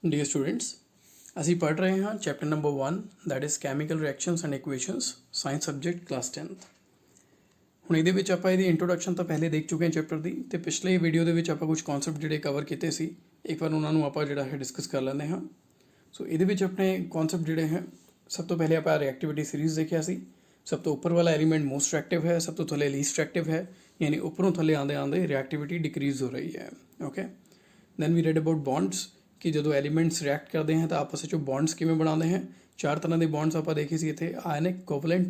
Dear students, ਅਸੀਂ ਪੜ੍ਹ ਰਹੇ ਹਾਂ chapter number 1 that is chemical reactions and equations science subject class 10th। ਹੁਣ ਇਹਦੇ ਵਿੱਚ ਆਪਾਂ ਇਹਦੀ ਇੰਟਰੋਡਕਸ਼ਨ ਤਾਂ ਪਹਿਲੇ ਦੇਖ ਚੁੱਕੇ ਹਾਂ ਚੈਪਟਰ ਦੀ, ਤੇ ਪਿਛਲੇ ਵੀਡੀਓ ਦੇ ਵਿੱਚ ਆਪਾਂ ਕੁਝ ਕਨਸੈਪਟ ਜਿਹੜੇ ਕਵਰ ਕੀਤੇ ਸੀ, ਇੱਕ ਵਾਰ ਉਹਨਾਂ ਨੂੰ ਆਪਾਂ ਜਿਹੜਾ ਹੈ ਡਿਸਕਸ ਕਰ ਲੈਂਦੇ ਹਾਂ। ਸੋ ਇਹਦੇ ਵਿੱਚ ਆਪਣੇ ਕਨਸੈਪਟ ਜਿਹੜੇ ਹੈ, ਸਭ ਤੋਂ ਪਹਿਲੇ ਆਪਾਂ ਰਿਐਕਟਿਵਿਟੀ ਸੀਰੀਜ਼ ਦੇਖਿਆ ਸੀ। ਸਭ ਤੋਂ ਉੱਪਰ ਵਾਲਾ ਐਲੀਮੈਂਟ ਮੋਸਟ ਰਿਐਕਟਿਵ ਹੈ, ਸਭ ਤੋਂ ਥੱਲੇ ਲੀਸਟ ਰਿਐਕਟਿਵ ਹੈ, ਯਾਨੀ ਉੱਪਰੋਂ ਥੱਲੇ ਆਉਂਦੇ ਆਉਂਦੇ ਰਿਐਕਟਿਵਿਟੀ ਡਿਕਰੀਜ਼ ਹੋ ਰਹੀ ਹੈ। Okay, then we read about bonds ਕਿ ਜਦੋਂ ਐਲੀਮੈਂਟਸ ਰਿਐਕਟ ਕਰਦੇ हैं ਤਾਂ ਆਪਸ ਵਿੱਚ ਬੌਂਡਸ ਕਿਵੇਂ ਬਣਾਉਂਦੇ हैं। ਚਾਰ ਤਰ੍ਹਾਂ ਦੇ ਬੌਂਡਸ ਆਪਾਂ ਦੇਖੇ ਸੀ ਇੱਥੇ, ionic, covalent,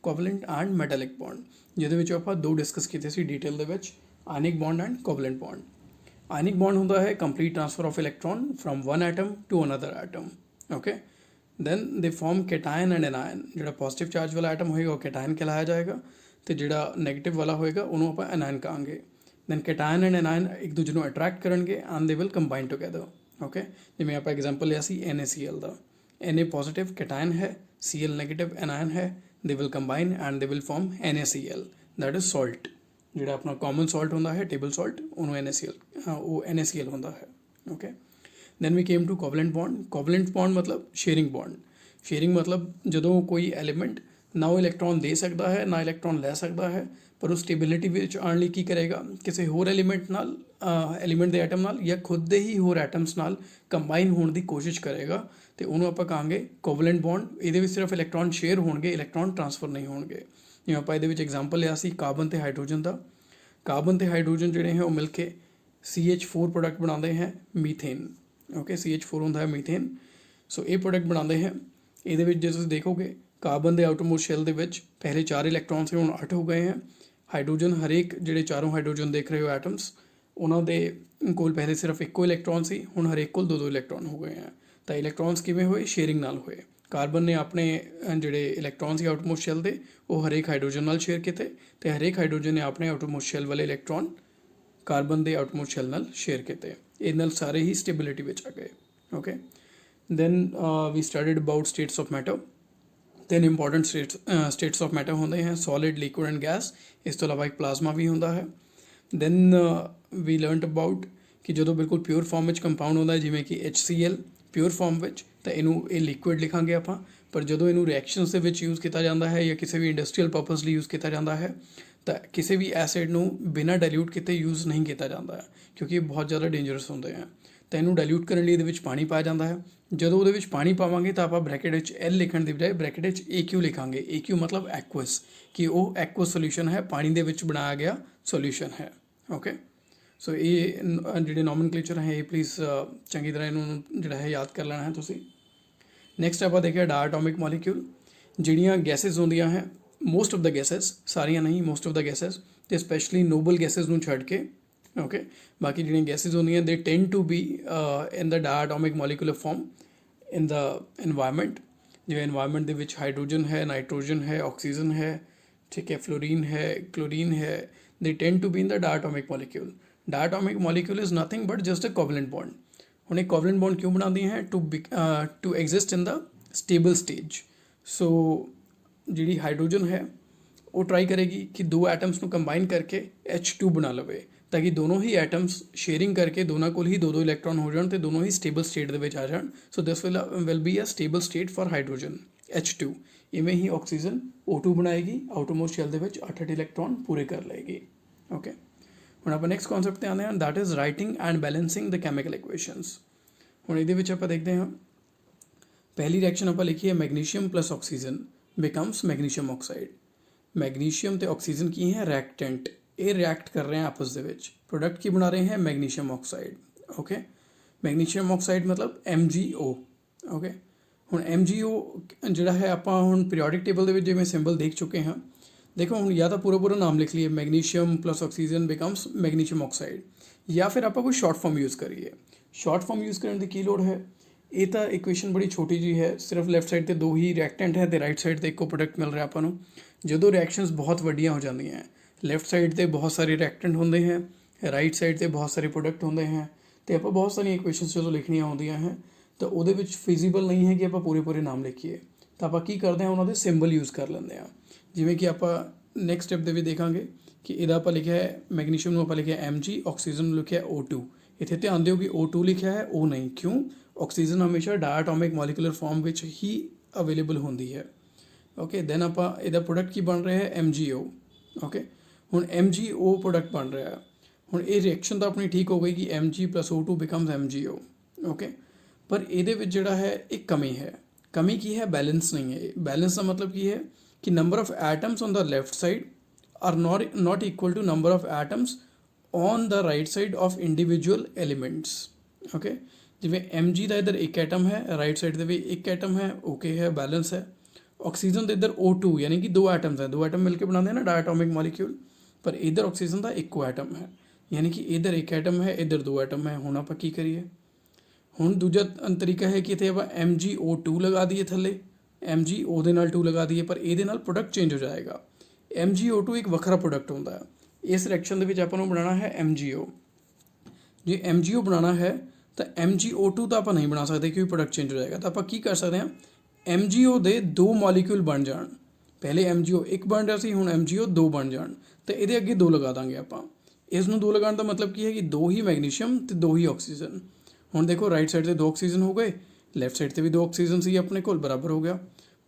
covalent and metallic bond, ਜਿਹਦੇ ਵਿੱਚ ਆਪਾਂ ਦੋ ਡਿਸਕਸ ਕੀਤੇ ਸੀ ਡਿਟੇਲ ਦੇ ਵਿੱਚ, ionic bond and covalent bond. Ionic bond ਹੁੰਦਾ ਹੈ complete transfer of electron from one atom to another atom. Okay, then they form ਕੈਟਾਇਨ and ਐਨਾਇਨ। ਜਿਹੜਾ ਪੋਜ਼ਿਟਿਵ ਚਾਰਜ ਵਾਲਾ ਐਟਮ ਹੋਏਗਾ ਉਹ ਕੈਟਾਇਨ ਕਹਿਲਾਇਆ ਜਾਏਗਾ, ਤੇ ਜਿਹੜਾ ਨੈਗੇਟਿਵ ਵਾਲਾ ਹੋਏਗਾ ਉਹਨੂੰ ਆਪਾਂ ਐਨਾਇਨ ਕਹਾਂਗੇ। ਦੈਨ ਕੈਟਾਇਨ ਐਂਡ ਐਨਾਇਨ ਇੱਕ ਦੂਜੇ ਨੂੰ ਅਟਰੈਕਟ ਕਰਨਗੇ and they will combine together. Okay, ਜਿਵੇਂ ਆਪਾਂ ਐਗਜ਼ਾਮਪਲ ਲਿਆ ਸੀ NaCl ਦਾ, Na ਪੋਜ਼ਿਟਿਵ ਕੈਟਾਇਨ ਹੈ, Cl ਨੈਗੇਟਿਵ ਐਨਾਇਨ ਹੈ, they will combine and they will form NaCl, that is salt. ਜਿਹੜਾ ਆਪਣਾ ਕਾਮਨ ਸੌਲਟ ਹੁੰਦਾ ਹੈ ਟੇਬਲ ਸੌਲਟ, ਉਹਨੂੰ NaCl ਹੁੰਦਾ ਹੈ। Okay, then we came to covalent bond. Covalent bond ਮਤਲਬ ਸ਼ੇਅਰਿੰਗ ਬੌਂਡ। ਸ਼ੇਅਰਿੰਗ ਮਤਲਬ ਜਦੋਂ ਕੋਈ ਐਲੀਮੈਂਟ ਨਾ ਉਹ ਇਲੈਕਟ੍ਰੋਨ ਦੇ ਸਕਦਾ ਹੈ ਨਾ ਇਲੈਕਟ੍ਰੋਨ ਲੈ ਸਕਦਾ ਹੈ, ਪਰ ਉਹ ਸਟੇਬਿਲਿਟੀ ਵਿੱਚ ਆਉਣ ਲਈ ਕੀ ਕਰੇਗਾ, ਕਿਸੇ ਹੋਰ ਐਲੀਮੈਂਟ ਨਾਲ, ਐਲੀਮੈਂਟ ਦੇ ਐਟਮ ਨਾਲ ਜਾਂ ਖੁਦ ਦੇ ਹੀ ਹੋਰ ਐਟਮਸ ਨਾਲ ਕੰਬਾਈਨ ਹੋਣ ਦੀ ਕੋਸ਼ਿਸ਼ ਕਰੇਗਾ, ਤੇ ਉਹਨੂੰ ਆਪਾਂ ਕਹਾਂਗੇ ਕੋਵਲੈਂਟ ਬੌਂਡ। ਇਹਦੇ ਵਿੱਚ ਸਿਰਫ ਇਲੈਕਟ੍ਰੋਨ ਸ਼ੇਅਰ ਹੋਣਗੇ, ਇਲੈਕਟ੍ਰੋਨ ਟ੍ਰਾਂਸਫਰ ਨਹੀਂ ਹੋਣਗੇ। ਜਿਵੇਂ ਆਪਾਂ ਇਹਦੇ ਵਿੱਚ ਐਗਜ਼ਾਮਪਲ ਲਿਆ ਸੀ ਕਾਰਬਨ ਤੇ ਹਾਈਡਰੋਜਨ ਦਾ। ਕਾਰਬਨ ਤੇ ਹਾਈਡਰੋਜਨ ਜਿਹੜੇ ਹੈ ਉਹ ਮਿਲ ਕੇ CH4 ਪ੍ਰੋਡਕਟ ਬਣਾਉਂਦੇ ਹੈ, ਮੀਥੇਨ। ਓਕੇ, CH4 ਹੁੰਦਾ ਹੈ ਮੀਥੇਨ। ਸੋ ਇਹ ਪ੍ਰੋਡਕਟ ਬਣਾਉਂਦੇ ਹੈ। ਇਹਦੇ ਵਿੱਚ ਜੇ ਤੁਸੀਂ ਦੇਖੋਗੇ ਕਾਰਬਨ ਦੇ ਆਊਟਰਮੋਸਟ ਸ਼ੈਲ ਦੇ ਵਿੱਚ ਪਹਿਲੇ 4 ਇਲੈਕਟ੍ਰੋਨ ਸੀ, ਹੁਣ 8 ਹੋ ਗਏ ਹੈ। ਹਾਈਡਰੋਜਨ, ਹਰੇਕ ਜਿਹੜੇ ਚਾਰੋਂ ਹਾਈਡਰੋਜਨ ਦੇਖ ਰਹੇ ਹੋ ਐਟਮਸ, ਉਹਨਾਂ ਦੇ ਕੋਲ ਪਹਿਲੇ ਸਿਰਫ ਇੱਕੋ ਇਲੈਕਟ੍ਰੋਨ ਸੀ, ਹੁਣ ਹਰੇਕ ਕੋਲ 2-2 ਇਲੈਕਟ੍ਰੋਨ ਹੋ ਗਏ ਹੈ। ਤਾਂ ਇਲੈਕਟ੍ਰੋਨਸ ਕਿਵੇਂ ਹੋਏ, ਸ਼ੇਅਰਿੰਗ ਨਾਲ ਹੋਏ। ਕਾਰਬਨ ਨੇ ਆਪਣੇ ਜਿਹੜੇ ਇਲੈਕਟ੍ਰੋਨ ਸੀ ਆਊਟਮੋਸਟ ਸ਼ੈਲ ਦੇ, ਉਹ ਹਰੇਕ ਹਾਈਡਰੋਜਨ ਨਾਲ ਸ਼ੇਅਰ ਕੀਤੇ, ਤੇ ਹਰੇਕ ਹਾਈਡਰੋਜਨ ਨੇ ਆਪਣੇ ਆਊਟਮੋਸਟ ਸ਼ੈਲ ਵਾਲੇ ਇਲੈਕਟ੍ਰੋਨ ਕਾਰਬਨ ਦੇ ਆਊਟਮੋਸਟ ਸ਼ੈਲ ਨਾਲ ਸ਼ੇਅਰ ਕੀਤੇ। ਇਹ ਨਾਲ ਸਾਰੇ ਹੀ ਸਟੇਬਿਲਿਟੀ ਵਿੱਚ ਆ ਗਏ। Okay, then we studied about states of matter. 3 important states of matter ਹੁੰਦੇ हैं, ਸੋਲਿਡ, ਲਿਕੁਇਡ ਐਂਡ ਗੈਸ। ਇਸ ਤੋਂ ਇਲਾਵਾ ਇੱਕ ਪਲਾਜ਼ਮਾ ਵੀ ਹੁੰਦਾ ਹੈ। ਦੈਨ ਵੀ ਲਰਨਡ ਅਬਾਊਟ ਕਿ ਜਦੋਂ ਬਿਲਕੁਲ ਪਿਓਰ ਫਾਰਮ ਵਿੱਚ ਕੰਪਾਊਂਡ ਹੁੰਦਾ ਹੈ, ਜਿਵੇਂ ਕਿ HCl ਪਿਓਰ ਫਾਰਮ ਵਿੱਚ, ਤਾਂ ਇਹ ਲਿਕੁਇਡ ਲਿਖਾਂਗੇ ਆਪਾਂ। ਪਰ ਜਦੋਂ ਇਹਨੂੰ ਰਿਐਕਸ਼ਨਸ ਦੇ ਵਿੱਚ ਯੂਜ਼ ਕੀਤਾ ਜਾਂਦਾ ਹੈ ਜਾਂ ਕਿਸੇ ਵੀ ਇੰਡਸਟਰੀਅਲ ਪਰਪਸ ਲਈ ਯੂਜ਼ ਕੀਤਾ ਜਾਂਦਾ ਹੈ, ਤਾਂ ਕਿਸੇ ਵੀ ਐਸਿਡ ਨੂੰ ਬਿਨਾਂ ਡਾਇਲਿਊਟ ਕੀਤੇ ਯੂਜ਼ ਨਹੀਂ ਕੀਤਾ ਜਾਂਦਾ ਹੈ, ਕਿਉਂਕਿ ਇਹ ਬਹੁਤ ਜ਼ਿਆਦਾ ਡੇਂਜਰਸ ਹੁੰਦੇ ਹੈ। ਤਾਂ ਇਹਨੂੰ ਡਾਇਲਿਊਟ ਕਰਨ ਲਈ ਇਹਦੇ ਵਿੱਚ ਪਾਣੀ ਪਾਇਆ ਜਾਂਦਾ ਹੈ। ਜਦੋਂ ਉਹਦੇ ਵਿੱਚ ਪਾਣੀ ਪਾਵਾਂਗੇ ਤਾਂ ਆਪਾਂ ਬ੍ਰੈਕਟ ਵਿੱਚ L ਲਿਖਣ ਦੀ ਬਜਾਏ ਬ੍ਰੈਕਟ ਵਿੱਚ AQ ਲਿਖਾਂਗੇ। AQ ਮਤਲਬ ਐਕੁਅਸ, ਕਿ ਉਹ ਐਕੁਅਸ ਸੋਲਿਊਸ਼ਨ ਹੈ, ਪਾਣੀ ਦੇ ਵਿੱਚ ਬਣਾਇਆ ਗਿਆ ਸੋਲਿਊਸ਼ਨ ਹੈ। ਓਕੇ, ਸੋ ਇਹ ਜਿਹੜੇ ਨੋਮਨਕਲੇਚਰ ਹੈ ਇਹ ਪਲੀਜ਼ ਚੰਗੀ ਤਰ੍ਹਾਂ ਇਹਨੂੰ ਜਿਹੜਾ ਹੈ ਯਾਦ ਕਰ ਲੈਣਾ ਹੈ ਤੁਸੀਂ। ਨੈਕਸਟ ਆਪਾਂ ਦੇਖਿਆ ਡਾਇਆਟੋਮਿਕ ਮੋਲੀਕਿਊਲ। ਜਿਹੜੀਆਂ ਗੈਸਿਸ ਹੁੰਦੀਆਂ ਹੈ, ਮੋਸਟ ਆਫ ਦਾ ਗੈਸਿਸ, ਸਾਰੀਆਂ ਨਹੀਂ, ਮੋਸਟ ਆਫ ਦਾ ਗੈਸਿਸ, ਤੇ ਸਪੈਸ਼ਲੀ ਨੋਬਲ ਗੈਸਿਸ ਨੂੰ ਛੱਡ ਕੇ, ਓਕੇ, ਬਾਕੀ ਜਿਹੜੀਆਂ ਗੈਸਿਸ ਹੁੰਦੀਆਂ ਦੇ tend to be in the diatomic molecular form in the environment. ਜਿਵੇਂ ਇਨਵਾਇਰਮੈਂਟ ਦੇ ਵਿੱਚ ਹਾਈਡਰੋਜਨ ਹੈ, ਨਾਈਟ੍ਰੋਜਨ ਹੈ, ਆਕਸੀਜਨ ਹੈ, ਠੀਕ ਹੈ, ਫਲੋਰੀਨ ਹੈ, ਕਲੋਰੀਨ ਹੈ, they tend to be in the diatomic molecule. Diatomic molecule is nothing but just a covalent bond. ਹੁਣ ਇਹ ਕੋਵਲੈਂਟ ਬੌਂਡ ਕਿਉਂ ਬਣਾਉਂਦੀਆਂ ਹੈ, to exist in the stable stage. So ਜਿਹੜੀ ਹਾਈਡਰੋਜਨ ਹੈ ਉਹ ਟਰਾਈ ਕਰੇਗੀ ਕਿ ਦੋ ਐਟਮਸ ਨੂੰ ਕੰਬਾਈਨ ਕਰਕੇ H2 ਬਣਾ ਲਵੇ, ਤਾਂ ਕਿ ਦੋਨੋਂ ਹੀ ਐਟਮਸ ਸ਼ੇਅਰਿੰਗ ਕਰਕੇ ਦੋਨਾਂ ਕੋਲ ਹੀ 2-2 ਇਲੈਕਟ੍ਰੋਨ ਹੋ ਜਾਣ ਤੇ ਦੋਨੋਂ ਹੀ ਸਟੇਬਲ ਸਟੇਟ ਦੇ ਵਿੱਚ ਆ ਜਾਣ। So this will be a stable state for hydrogen H2। ਇਵੇਂ ਹੀ ਆਕਸੀਜਨ O2 ਬਣਾਏਗੀ, ਆਊਟਰਮੋਸਟ ਸ਼ੈਲ ਦੇ ਵਿੱਚ 8-8 ਇਲੈਕਟ੍ਰੋਨ ਪੂਰੇ ਕਰ ਲਏਗੀ। ਓਕੇ, ਹੁਣ ਆਪਾਂ ਨੈਕਸਟ ਕਨਸੈਪਟ 'ਤੇ ਆਉਂਦੇ ਹਾਂ, that is writing and balancing the chemical equations. ਹੁਣ ਇਹਦੇ ਵਿੱਚ ਆਪਾਂ ਦੇਖਦੇ ਹਾਂ, ਪਹਿਲੀ ਰਿਐਕਸ਼ਨ ਆਪਾਂ ਲਿਖੀ ਹੈ magnesium plus oxygen becomes magnesium oxide. Magnesium ਤੇ ਆਕਸੀਜਨ ਕੀ ਹੈ, ਰਿਐਕਟੈਂਟ। ਇਹ ਰਿਐਕਟ ਕਰ ਰਹੇ हैं आपस ਦੇ ਵਿੱਚ, प्रोडक्ट की बना रहे हैं magnesium oxide. Okay, magnesium oxide मतलब MgO। ओके, ਹੁਣ MgO ਜਿਹੜਾ ਹੈ ਆਪਾਂ ਹੁਣ ਪੀਰੀਓਡਿਕ ਟੇਬਲ ਦੇ ਵਿੱਚ ਜਿਵੇਂ ਸਿੰਬਲ ਦੇਖ ਚੁੱਕੇ ਹਾਂ। ਦੇਖੋ ਹੁਣ ਜਾਂ ਤਾਂ ਪੂਰਾ ਨਾਮ ਲਿਖ ਲਈਏ magnesium plus oxygen becomes magnesium oxide, ਜਾਂ ਫਿਰ ਆਪਾਂ ਕੋਈ ਸ਼ਾਰਟ ਫਾਰਮ ਯੂਜ਼ ਕਰੀਏ। ਸ਼ਾਰਟ ਫਾਰਮ ਯੂਜ਼ ਕਰਨ ਦੀ ਕੀ ਲੋੜ ਹੈ, ਇਹ ਤਾਂ ਇਕੁਏਸ਼ਨ ਬੜੀ ਛੋਟੀ ਜੀ ਹੈ, ਸਿਰਫ ਲੈਫਟ ਸਾਈਡ ਤੇ 2 ਹੀ ਰਿਐਕਟੈਂਟ ਹੈ ਤੇ ਰਾਈਟ ਸਾਈਡ ਤੇ ਇੱਕੋ ਪ੍ਰੋਡਕਟ ਮਿਲ ਰਿਹਾ ਆਪਾਂ ਨੂੰ। ਜਦੋਂ ਰਿਐਕਸ਼ਨਸ ਬਹੁਤ ਵੱਡੀਆਂ ਹੋ ਜਾਂਦੀਆਂ ਹੈ, ਲੈਫਟ ਸਾਈਡ ਤੇ ਬਹੁਤ ਸਾਰੇ ਰਿਐਕਟੈਂਟ ਹੁੰਦੇ ਹੈ, ਰਾਈਟ ਸਾਈਡ ਤੇ ਬਹੁਤ ਸਾਰੇ ਪ੍ਰੋਡਕਟ ਹੁੰਦੇ ਹੈ, ਤੇ ਆਪਾਂ ਬਹੁਤ ਸਾਰੀਆਂ ਇਕੁਏਸ਼ਨਸ ਜਦੋਂ ਲਿਖਣੀਆਂ ਆਉਂਦੀਆਂ ਹੈ ਤਾਂ ਉਹਦੇ ਵਿੱਚ ਫਿਜ਼ੀਬਲ ਨਹੀਂ ਹੈ ਕਿ ਆਪਾਂ ਪੂਰੇ ਨਾਮ ਲਿਖੀਏ, ਤਾਂ ਆਪਾਂ ਕੀ ਕਰਦੇ ਹਾਂ, ਉਹਨਾਂ ਦੇ ਸਿੰਬਲ ਯੂਜ਼ ਕਰ ਲੈਂਦੇ ਹਾਂ। ਜਿਵੇਂ ਕਿ ਆਪਾਂ ਨੈਕਸਟ ਸਟੈਪ ਦੇ ਵੀ ਦੇਖਾਂਗੇ ਕਿ ਇਹਦਾ ਆਪਾਂ ਲਿਖਿਆ ਹੈ ਮੈਗਨੀਸ਼ੀਅਮ ਨੂੰ ਆਪਾਂ ਲਿਖਿਆ Mg, ਆਕਸੀਜਨ ਨੂੰ ਲਿਖਿਆ O2। ਇੱਥੇ ਧਿਆਨ ਦਿਓ ਕਿ O2 ਲਿਖਿਆ ਹੈ, O ਨਹੀਂ। ਕਿਉਂ? ਆਕਸੀਜਨ ਹਮੇਸ਼ਾ ਡਾਇਆਟੋਮਿਕ ਮੋਲੀਕੂਲਰ ਫਾਰਮ ਵਿੱਚ ਹੀ ਅਵੇਲੇਬਲ ਹੁੰਦੀ ਹੈ। ਓਕੇ, ਦੈਨ ਆਪਾਂ ਇਹਦਾ ਪ੍ਰੋਡਕਟ ਕੀ ਬਣ ਰਿਹਾ ਹੈ? MgO। ਓਕੇ, ਹੁਣ MgO ਪ੍ਰੋਡਕਟ ਬਣ ਰਿਹਾ ਹੈ। ਹੁਣ ਇਹ ਰਿਐਕਸ਼ਨ ਤਾਂ ਆਪਣੀ ਠੀਕ ਹੋ ਗਈ ਕਿ Mg+O2 ਬਿਕਮਸ MgO। ਓਕੇ, ਪਰ ਇਹਦੇ ਵਿੱਚ ਜਿਹੜਾ ਹੈ ਇੱਕ ਕਮੀ ਹੈ। ਕਮੀ ਕੀ ਹੈ? ਬੈਲੈਂਸ ਨਹੀਂ ਹੈ। ਬੈਲੈਂਸ ਦਾ ਮਤਲਬ ਕੀ ਹੈ ਕਿ number of atoms on the left side are not equal to number of atoms on the right side of individual elements। Okay, ਜਿਵੇਂ Mg ਦਾ ਇੱਧਰ ਇੱਕ ਐਟਮ ਹੈ, ਰਾਈਟ ਸਾਈਡ ਤੇ ਵੀ ਇੱਕ ਐਟਮ ਹੈ, ਓਕੇ ਹੈ, ਬੈਲੈਂਸ ਹੈ। ਆਕਸੀਜਨ ਦੇ ਇੱਧਰ O2 ਯਾਨੀ ਕਿ ਦੋ ਐਟਮਸ ਹੈ, ਦੋ ਐਟਮ ਮਿਲ ਕੇ ਬਣਾਉਂਦੇ हैं ना डायटोमिक मॉलिक्यूल, पर इधर ਆਕਸੀਜਨ ਦਾ ਇੱਕੋ ਐਟਮ ਹੈ, ਯਾਨੀ ਕਿ ਇੱਧਰ ਇੱਕ ਐਟਮ ਹੈ, ਇੱਧਰ ਦੋ ਐਟਮ ਹੈ। ਹੁਣ ਆਪਾਂ ਕੀ ਕਰੀਏ? ਹੁਣ ਦੂਜਾ ਤਰੀਕਾ ਹੈ ਕਿ ਇੱਥੇ ਆਪਾਂ MgO2 ਲਗਾ ਦਈਏ ਥੱਲੇ, MgO ਦੇ ਨਾਲ 2 ਲਗਾ ਦਈਏ, ਪਰ ਇਹਦੇ ਨਾਲ ਪ੍ਰੋਡਕਟ ਚੇਂਜ ਹੋ ਜਾਏਗਾ। MgO2 ਇੱਕ ਵੱਖਰਾ ਪ੍ਰੋਡਕਟ ਹੁੰਦਾ ਹੈ। ਇਸ ਰਿਐਕਸ਼ਨ ਦੇ ਵਿੱਚ ਆਪਾਂ ਨੂੰ ਬਣਾਉਣਾ ਹੈ MgO। ਜੇ MgO ਬਣਾਉਣਾ ਹੈ ਤਾਂ MgO2 ਤਾਂ ਆਪਾਂ ਨਹੀਂ ਬਣਾ ਸਕਦੇ ਕਿਉਂਕਿ ਪ੍ਰੋਡਕਟ ਚੇਂਜ ਹੋ ਜਾਏਗਾ। ਤਾਂ ਆਪਾਂ ਕੀ ਕਰ ਸਕਦੇ ਹਾਂ? MgO ਦੇ ਦੋ ਮੋਲੀਕਿਊਲ ਬਣ ਜਾਣ। ਪਹਿਲੇ MgO ਇੱਕ ਬਣ ਰਿਹਾ ਸੀ, ਹੁਣ MgO ਦੋ ਬਣ ਜਾਣ, ਤਾਂ ਇਹਦੇ ਅੱਗੇ ਦੋ ਲਗਾ ਦਾਂਗੇ ਆਪਾਂ। ਇਸ ਨੂੰ ਦੋ ਲਗਾਉਣ ਦਾ ਮਤਲਬ ਕੀ ਹੈ ਕਿ ਦੋ ਹੀ ਮੈਗਨੀਸ਼ੀਅਮ ਤੇ ਦੋ ਹੀ ਆਕਸੀਜਨ। ਹੁਣ ਦੇਖੋ, ਰਾਈਟ ਸਾਈਡ ਤੇ ਦੋ ਆਕਸੀਜਨ ਹੋ ਗਏ, ਲੈਫਟ ਸਾਈਡ ਤੇ ਵੀ ਦੋ ਆਕਸੀਜਨ ਸੀ ਆਪਣੇ ਕੋਲ, ਬਰਾਬਰ ਹੋ ਗਿਆ।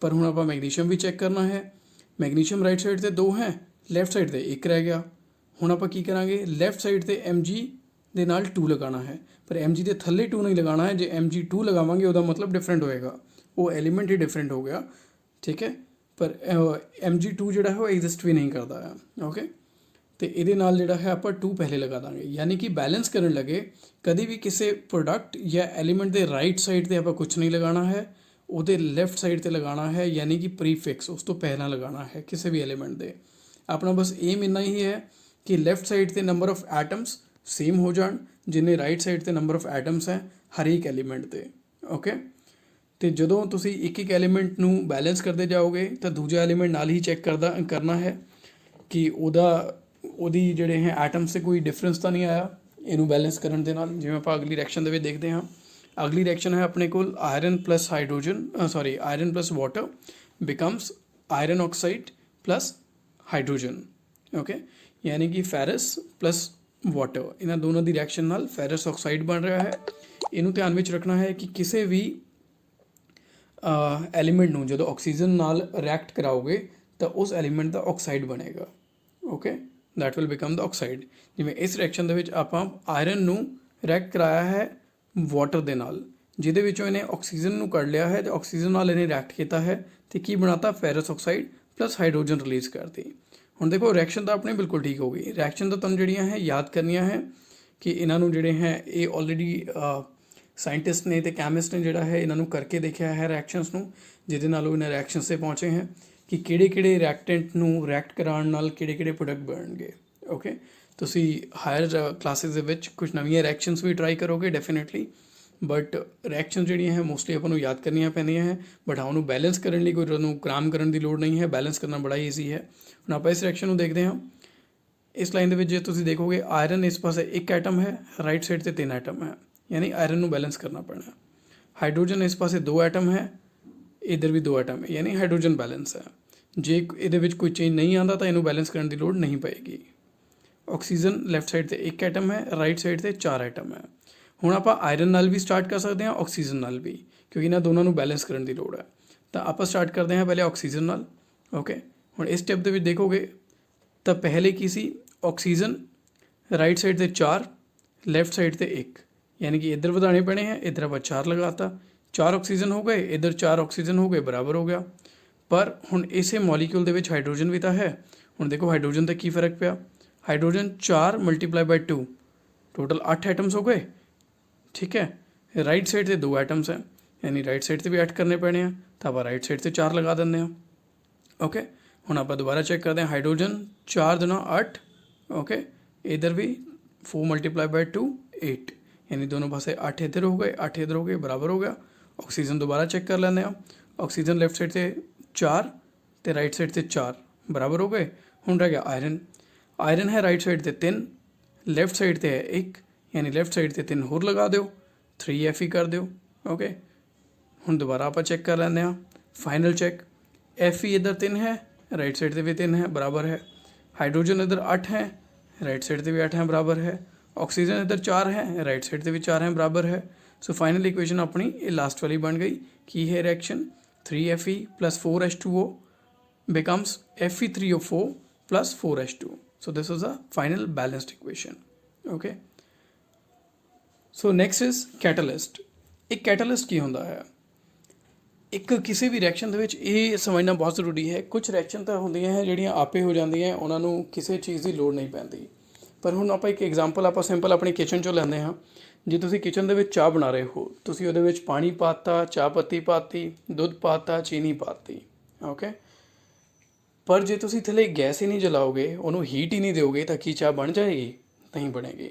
ਪਰ ਹੁਣ ਆਪਾਂ ਮੈਗਨੀਸ਼ੀਅਮ ਵੀ ਚੈੱਕ ਕਰਨਾ ਹੈ। ਮੈਗਨੀਸ਼ੀਅਮ ਰਾਈਟ ਸਾਈਡ ਤੇ ਦੋ ਹੈ, ਲੈਫਟ ਸਾਈਡ ਤੇ ਇੱਕ ਰਹਿ ਗਿਆ। ਹੁਣ ਆਪਾਂ ਕੀ ਕਰਾਂਗੇ? ਲੈਫਟ ਸਾਈਡ ਤੇ Mg ਦੇ ਨਾਲ 2 ਲਗਾਉਣਾ ਹੈ, ਪਰ Mg ਦੇ ਥੱਲੇ 2 ਨਹੀਂ ਲਗਾਉਣਾ ਹੈ। ਜੇ Mg2 ਲਗਾਵਾਂਗੇ ਉਹਦਾ ਮਤਲਬ ਡਿਫਰੈਂਟ ਹੋਏਗਾ, ਉਹ ਐਲੀਮੈਂਟ ਹੀ ਡਿਫਰੈਂਟ ਹੋ ਗਿਆ, ਠੀਕ ਹੈ। ਪਰ Mg2 ਜਿਹੜਾ ਹੈ ਉਹ ਐਗਜ਼ਿਸਟ ਵੀ ਨਹੀਂ ਕਰਦਾ ਹੈ। ਓਕੇ, ਤੇ ਇਹਦੇ ਨਾਲ ਜਿਹੜਾ ਹੈ ਆਪਾਂ 2 ਪਹਿਲੇ ਲਗਾ ਦਾਂਗੇ, ਯਾਨੀ ਕਿ ਬੈਲੈਂਸ ਕਰਨ ਲੱਗੇ ਕਦੀ ਵੀ ਕਿਸੇ ਪ੍ਰੋਡਕਟ ਜਾਂ ਐਲੀਮੈਂਟ ਦੇ ਰਾਈਟ ਸਾਈਡ ਤੇ ਆਪਾਂ ਕੁਝ ਨਹੀਂ ਲਗਾਉਣਾ ਹੈ, ਉਹਦੇ ਲੈਫਟ ਸਾਈਡ ਤੇ ਲਗਾਉਣਾ ਹੈ, ਯਾਨੀ ਕਿ ਪ੍ਰੀਫਿਕਸ ਉਸ ਤੋਂ ਪਹਿਲਾਂ ਲਗਾਉਣਾ ਹੈ ਕਿਸੇ ਵੀ ਐਲੀਮੈਂਟ ਦੇ। ਆਪਣਾ ਬਸ ਏਮ ਇੰਨਾ ਹੀ ਹੈ ਕਿ ਲੈਫਟ ਸਾਈਡ ਤੇ ਨੰਬਰ ਆਫ ਐਟਮਸ ਸੇਮ ਹੋ ਜਾਣ ਜਿੰਨੇ ਰਾਈਟ ਸਾਈਡ ਤੇ ਨੰਬਰ ਆਫ ਐਟਮਸ ਹੈ ਹਰ ਇੱਕ ਐਲੀਮੈਂਟ ਤੇ। ਓਕੇ, ਤੇ ਜਦੋਂ ਤੁਸੀਂ ਇੱਕ ਇੱਕ ਐਲੀਮੈਂਟ ਨੂੰ ਬੈਲੈਂਸ ਕਰਦੇ ਜਾਓਗੇ ਤਾਂ ਦੂਜਾ ਐਲੀਮੈਂਟ ਨਾਲ ਹੀ ਚੈੱਕ ਕਰਨਾ ਹੈ ਕਿ ਉਹਦੀ ਜਿਹੜੇ ਹੈ ਐਟਮਸ 'ਤੇ ਕੋਈ ਡਿਫਰੈਂਸ ਤਾਂ ਨਹੀਂ ਆਇਆ ਇਹਨੂੰ ਬੈਲੈਂਸ ਕਰਨ ਦੇ ਨਾਲ। ਜਿਵੇਂ ਆਪਾਂ ਅਗਲੀ ਰਿਐਕਸ਼ਨ ਦੇ ਵਿੱਚ ਦੇਖਦੇ ਹਾਂ। ਅਗਲੀ ਰਿਐਕਸ਼ਨ ਹੈ ਆਪਣੇ ਕੋਲ iron plus water becomes iron oxide plus hydrogen. Okay, ਯਾਨੀ ਕਿ ਫੈਰਸ ਪਲੱਸ ਵਾਟਰ, ਇਹਨਾਂ ਦੋਨਾਂ ਦੀ ਰਿਐਕਸ਼ਨ ਨਾਲ ਫੈਰਸ ਆਕਸਾਈਡ ਬਣ ਰਿਹਾ ਹੈ। ਇਹਨੂੰ ਧਿਆਨ ਵਿੱਚ ਰੱਖਣਾ ਹੈ ਕਿ ਕਿਸੇ ਵੀ ਐਲੀਮੈਂਟ ਨੂੰ ਜਦੋਂ ਆਕਸੀਜਨ ਨਾਲ ਰਿਐਕਟ ਕਰਾਓਗੇ ਤਾਂ ਉਸ ਐਲੀਮੈਂਟ ਦਾ ਆਕਸਾਈਡ ਬਣੇਗਾ। Okay, that will become the oxide. ਜਿਵੇਂ ਇਸ ਰਿਐਕਸ਼ਨ ਦੇ ਵਿੱਚ ਆਪਾਂ ਆਇਰਨ ਨੂੰ ਰਿਐਕਟ ਕਰਾਇਆ ਹੈ ਵਾਟਰ ਦੇ ਨਾਲ, ਜਿਹਦੇ ਵਿੱਚੋਂ ਇਹਨੇ ਆਕਸੀਜਨ ਨੂੰ ਕੱਢ ਲਿਆ ਹੈ ਤੇ ਆਕਸੀਜਨ ਨਾਲ ਇਹਨੇ ਰਿਐਕਟ ਕੀਤਾ ਹੈ ਤੇ ਕੀ ਬਣਾਤਾ? Ferrous oxide plus hydrogen release ਕਰਤੀ। ਹੁਣ ਦੇਖੋ, ਰਿਐਕਸ਼ਨ ਤਾਂ ਆਪਣੀ ਬਿਲਕੁਲ ਠੀਕ ਹੋ ਗਈ। ਰਿਐਕਸ਼ਨ ਤਾਂ ਤੁਹਾਨੂੰ ਜਿਹੜੀਆਂ ਹੈ ਯਾਦ ਕਰਨੀਆਂ ਹੈ ਕਿ ਇਹਨਾਂ ਨੂੰ ਜਿਹੜੇ ਹੈ ਇਹ ਆਲਰੇਡੀ ਸਾਇੰਟਿਸਟ ਨੇ ਤੇ ਕੈਮਿਸਟ ਨੇ ਜਿਹੜਾ ਹੈ ਇਹਨਾਂ ਨੂੰ ਕਰਕੇ ਦੇਖਿਆ ਹੈ ਰਿਐਕਸ਼ਨਸ ਨੂੰ, ਜਿਹਦੇ ਨਾਲ ਉਹ ਇਹਨਾਂ ਰਿਐਕਸ਼ਨਸ 'ਤੇ ਪਹੁੰਚੇ ਹੈ ਕਿ ਕਿਹੜੇ ਰਿਐਕਟੈਂਟ ਨੂੰ ਰਿਐਕਟ ਕਰਾਉਣ ਨਾਲ ਕਿਹੜੇ ਪ੍ਰੋਡਕਟ ਬਣਨਗੇ। ਓਕੇ, ਤੁਸੀਂ ਹਾਇਰ ਕਲਾਸਿਸ ਦੇ ਵਿੱਚ ਕੁਝ ਨਵੀਆਂ ਰਿਐਕਸ਼ਨਸ ਵੀ ਟਰਾਈ ਕਰੋਗੇ ਡੈਫੀਨੇਟਲੀ, ਬਟ ਰਿਐਕਸ਼ਨ ਜਿਹੜੀਆਂ ਹੈ ਮੋਸਟਲੀ ਆਪਾਂ ਨੂੰ ਯਾਦ ਕਰਨੀਆਂ ਪੈਂਦੀਆਂ ਹੈ। ਬਟ ਹਾਂ, ਉਹਨੂੰ ਬੈਲੈਂਸ ਕਰਨ ਲਈ ਕੋਈ ਉਹਨੂੰ ਕ੍ਰਾਮ ਕਰਨ ਦੀ ਲੋੜ ਨਹੀਂ ਹੈ, ਬੈਲੈਂਸ ਕਰਨਾ ਬੜਾ ਈਜ਼ੀ ਹੈ। ਹੁਣ ਆਪਾਂ ਇਸ ਰਿਐਕਸ਼ਨ ਨੂੰ ਦੇਖਦੇ ਹਾਂ। ਇਸ ਲਾਈਨ ਦੇ ਵਿੱਚ ਜੇ ਤੁਸੀਂ ਦੇਖੋਗੇ ਆਇਰਨ ਇਸ ਪਾਸੇ ਇੱਕ ਐਟਮ ਹੈ, ਰਾਈਟ ਸਾਈਡ ਤੇ 3 ਐਟਮ ਹੈ, ਯਾਨੀ ਆਇਰਨ ਨੂੰ ਬੈਲੈਂਸ ਕਰਨਾ ਪੈਣਾ। ਹਾਈਡਰੋਜਨ ਇਸ ਪਾਸੇ 2 ਐਟਮ ਹੈ, ਇੱਧਰ ਵੀ 2 ਐਟਮ ਹੈ, ਯਾਨੀ ਹਾਈਡਰੋਜਨ ਬੈਲੈਂਸ ਹੈ। ਜੇ ਇਹਦੇ ਵਿੱਚ ਕੋਈ ਚੇਂਜ ਨਹੀਂ ਆਉਂਦਾ ਤਾਂ ਇਹਨੂੰ ਬੈਲੈਂਸ ਕਰਨ ਦੀ ਲੋੜ ਨਹੀਂ ਪਏਗੀ। ਆਕਸੀਜਨ ਲੈਫਟ ਸਾਈਡ ਤੇ 1 ਐਟਮ ਹੈ, ਰਾਈਟ ਸਾਈਡ ਤੇ 4 ਐਟਮ ਹੈ। ਹੁਣ ਆਪਾਂ ਆਇਰਨ ਨਾਲ ਵੀ ਸਟਾਰਟ ਕਰ ਸਕਦੇ ਹਾਂ, ਆਕਸੀਜਨ ਨਾਲ ਵੀ, ਕਿਉਂਕਿ ਇਹਨਾਂ ਦੋਨਾਂ ਨੂੰ ਬੈਲੈਂਸ ਕਰਨ ਦੀ ਲੋੜ ਹੈ। ਤਾਂ ਆਪਾਂ ਸਟਾਰਟ ਕਰਦੇ ਹਾਂ ਪਹਿਲੇ ਆਕਸੀਜਨ ਨਾਲ। ਓਕੇ, ਹੁਣ ਇਸ ਸਟੈਪ ਦੇ ਵਿੱਚ ਦੇਖੋਗੇ ਤਾਂ ਪਹਿਲੇ ਕੀ ਸੀ? ਆਕਸੀਜਨ ਰਾਈਟ ਸਾਈਡ ਤੇ 4, ਲੈਫਟ ਸਾਈਡ ਤੇ 1, ਯਾਨੀ ਕਿ ਇੱਧਰ ਵਧਾਉਣੇ ਪੈਣੇ ਹੈ। ਇੱਧਰ ਆਪਾਂ 4 ਲਗਾਤਾ, 4 ਆਕਸੀਜਨ ਹੋ ਗਏ, ਇੱਧਰ 4 ਆਕਸੀਜਨ ਹੋ ਗਏ, ਬਰਾਬਰ ਹੋ ਗਿਆ। ਪਰ ਹੁਣ ਇਸੇ ਮੋਲੀਕਿਊਲ ਦੇ ਵਿੱਚ ਹਾਈਡਰੋਜਨ ਵੀ ਤਾਂ ਹੈ। ਹੁਣ ਦੇਖੋ ਹਾਈਡਰੋਜਨ ਦਾ ਕੀ ਫਰਕ ਪਿਆ? ਹਾਈਡਰੋਜਨ 4 × 2 ਟੋਟਲ 8 ਐਟਮਸ ਹੋ ਗਏ, ਠੀਕ ਹੈ। ਰਾਈਟ ਸਾਈਡ ਤੇ 2 ਐਟਮਸ ਹੈ, ਯਾਨੀ ਰਾਈਟ ਸਾਈਡ ਤੇ ਵੀ 8 ਕਰਨੇ ਪੈਣੇ ਆ, ਤਾਂ ਆਪਾਂ ਰਾਈਟ ਸਾਈਡ ਤੇ 4 ਲਗਾ ਦਿੰਦੇ ਹਾਂ। ਓਕੇ, ਹੁਣ ਆਪਾਂ ਦੁਬਾਰਾ ਚੈੱਕ ਕਰਦੇ ਹਾਂ। ਹਾਈਡਰੋਜਨ 4 × 8, ਓਕੇ, इधर भी 4 × 2 8, यानी दोनों पासे 8 इधर हो गए, 8 इधर हो गए, बराबर हो गया। ऑक्सीजन दोबारा चेक कर लेंगे हम। ऑक्सीजन लेफ्ट साइड से 4 तो राइट साइड से 4 बराबर हो गए। हुण रह गया आयरन। आयरन है राइट साइड से 3, लेफ्ट साइड से है 1, यानी लेफ्ट साइड से 3 होर लगा दो, 3Fe कर दो। ओके, हुण दोबारा आप चेक कर लेंगे हाँ। फाइनल चेक, Fe इधर 3 है, राइट साइड से भी 3 है, बराबर है। हाइड्रोजन इधर 8 है, राइट साइड से भी 8 है, बराबर है। ਆਕਸੀਜਨ ਇੱਧਰ 4 ਹੈ, ਰਾਈਟ ਸਾਈਡ ਤੇ ਵੀ 4 ਹੈ, ਬਰਾਬਰ ਹੈ। ਸੋ ਫਾਈਨਲ ਇਕੁਏਸ਼ਨ ਆਪਣੀ ਇਹ ਲਾਸਟ ਵਾਲੀ ਬਣ ਗਈ। ਕੀ ਹੈ reaction? 3Fe plus 4H2O becomes Fe3O4 plus 4H2. So this is a final balanced equation. Okay. So next is catalyst. एक कैटलिस्ट ਕੀ ਹੁੰਦਾ ਹੈ? ਇੱਕ ਕਿਸੇ ਵੀ ਰਿਐਕਸ਼ਨ ਦੇ ਵਿੱਚ ਇਹ ਸਮਝਣਾ ਬਹੁਤ ਜ਼ਰੂਰੀ ਹੈ। ਕੁਝ ਰਿਐਕਸ਼ਨ ਤਾਂ ਹੁੰਦੀਆਂ ਹੈ ਜਿਹੜੀਆਂ ਆਪੇ ਹੋ ਜਾਂਦੀਆਂ, ਉਹਨਾਂ ਨੂੰ ਕਿਸੇ ਚੀਜ਼ ਦੀ ਲੋੜ ਨਹੀਂ ਪੈਂਦੀ। ਪਰ ਹੁਣ ਆਪਾਂ ਇੱਕ ਐਗਜ਼ਾਮਪਲ ਆਪਾਂ ਸਿੰਪਲ ਆਪਣੀ ਕਿਚਨ 'ਚੋਂ ਲੈਂਦੇ ਹਾਂ। ਜੇ ਤੁਸੀਂ ਕਿਚਨ ਦੇ ਵਿੱਚ ਚਾਹ ਬਣਾ ਰਹੇ ਹੋ, ਤੁਸੀਂ ਉਹਦੇ ਵਿੱਚ ਪਾਣੀ ਪਾਤਾ, ਚਾਹ ਪੱਤੀ ਪਾਤੀ, ਦੁੱਧ ਪਾਤਾ, ਚੀਨੀ ਪਾਤੀ, ਓਕੇ। ਪਰ ਜੇ ਤੁਸੀਂ ਥੱਲੇ ਗੈਸ ਹੀ ਨਹੀਂ ਜਲਾਓਗੇ, ਉਹਨੂੰ ਹੀਟ ਹੀ ਨਹੀਂ ਦਿਓਗੇ, ਤਾਂ ਕੀ ਚਾਹ ਬਣ ਜਾਏਗੀ? ਨਹੀਂ ਬਣੇਗੀ।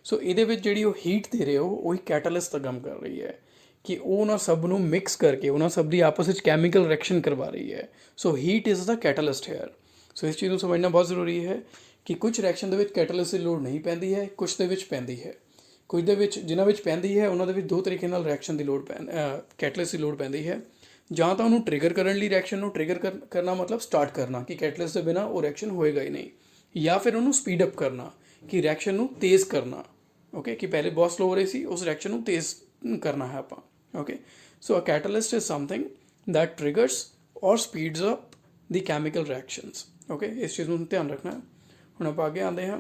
ਸੋ ਇਹਦੇ ਵਿੱਚ ਜਿਹੜੀ ਉਹ ਹੀਟ ਦੇ ਰਹੇ ਹੋ, ਉਹੀ ਕੈਟਲਿਸਟ ਦਾ ਕੰਮ ਕਰ ਰਹੀ ਹੈ ਕਿ ਉਹ ਉਹਨਾਂ ਸਭ ਨੂੰ ਮਿਕਸ ਕਰਕੇ ਉਹਨਾਂ ਸਭ ਦੀ ਆਪਸ ਵਿੱਚ ਕੈਮੀਕਲ ਰਿਐਕਸ਼ਨ ਕਰਵਾ ਰਹੀ ਹੈ। ਸੋ ਹੀਟ ਇਜ਼ ਦਾ ਕੈਟਲਿਸਟ ਹੇਅਰ। ਸੋ ਇਸ ਚੀਜ਼ ਨੂੰ ਸਮਝਣਾ ਬਹੁਤ ਜ਼ਰੂਰੀ ਹੈ ਕਿ ਕੁਝ ਰਿਐਕਸ਼ਨ ਦੇ ਵਿੱਚ ਕੈਟਲਿਸਟ ਦੀ ਲੋੜ ਨਹੀਂ ਪੈਂਦੀ ਹੈ, ਕੁਝ ਦੇ ਵਿੱਚ ਪੈਂਦੀ ਹੈ। ਕੁਝ ਦੇ ਵਿੱਚ ਜਿਨ੍ਹਾਂ ਵਿੱਚ ਪੈਂਦੀ ਹੈ ਉਹਨਾਂ ਦੇ ਵਿੱਚ ਦੋ ਤਰੀਕੇ ਨਾਲ ਰਿਐਕਸ਼ਨ ਦੀ ਲੋੜ ਕੈਟਲਿਸਟ ਦੀ ਲੋੜ ਪੈਂਦੀ ਹੈ। ਜਾਂ ਤਾਂ ਉਹਨੂੰ ਟ੍ਰਿਗਰ ਕਰਨ ਲਈ ਰਿਐਕਸ਼ਨ ਨੂੰ ਟ੍ਰਿਗਰ ਕਰਨਾ ਮਤਲਬ ਸਟਾਰਟ ਕਰਨਾ ਕਿ ਕੈਟਲਿਸਟ ਦੇ ਬਿਨਾਂ ਉਹ ਰਿਐਕਸ਼ਨ ਹੋਏਗਾ ਹੀ ਨਹੀਂ, ਜਾਂ ਫਿਰ ਉਹਨੂੰ ਸਪੀਡ ਅਪ ਕਰਨਾ ਕਿ ਰਿਐਕਸ਼ਨ ਨੂੰ ਤੇਜ਼ ਕਰਨਾ, ਓਕੇ, ਕਿ ਪਹਿਲੇ ਬਹੁਤ ਸਲੋ ਹੋ ਰਹੀ ਸੀ, ਉਸ ਰਿਐਕਸ਼ਨ ਨੂੰ ਤੇਜ਼ ਕਰਨਾ ਹੈ ਆਪਾਂ, okay. So a catalyst is something that triggers or speeds up the chemical reactions, okay. ਇਸ ਚੀਜ਼ ਨੂੰ ਧਿਆਨ ਰੱਖਣਾ। ਹੁਣ ਆਪਾਂ ਅੱਗੇ ਆਉਂਦੇ ਹਾਂ।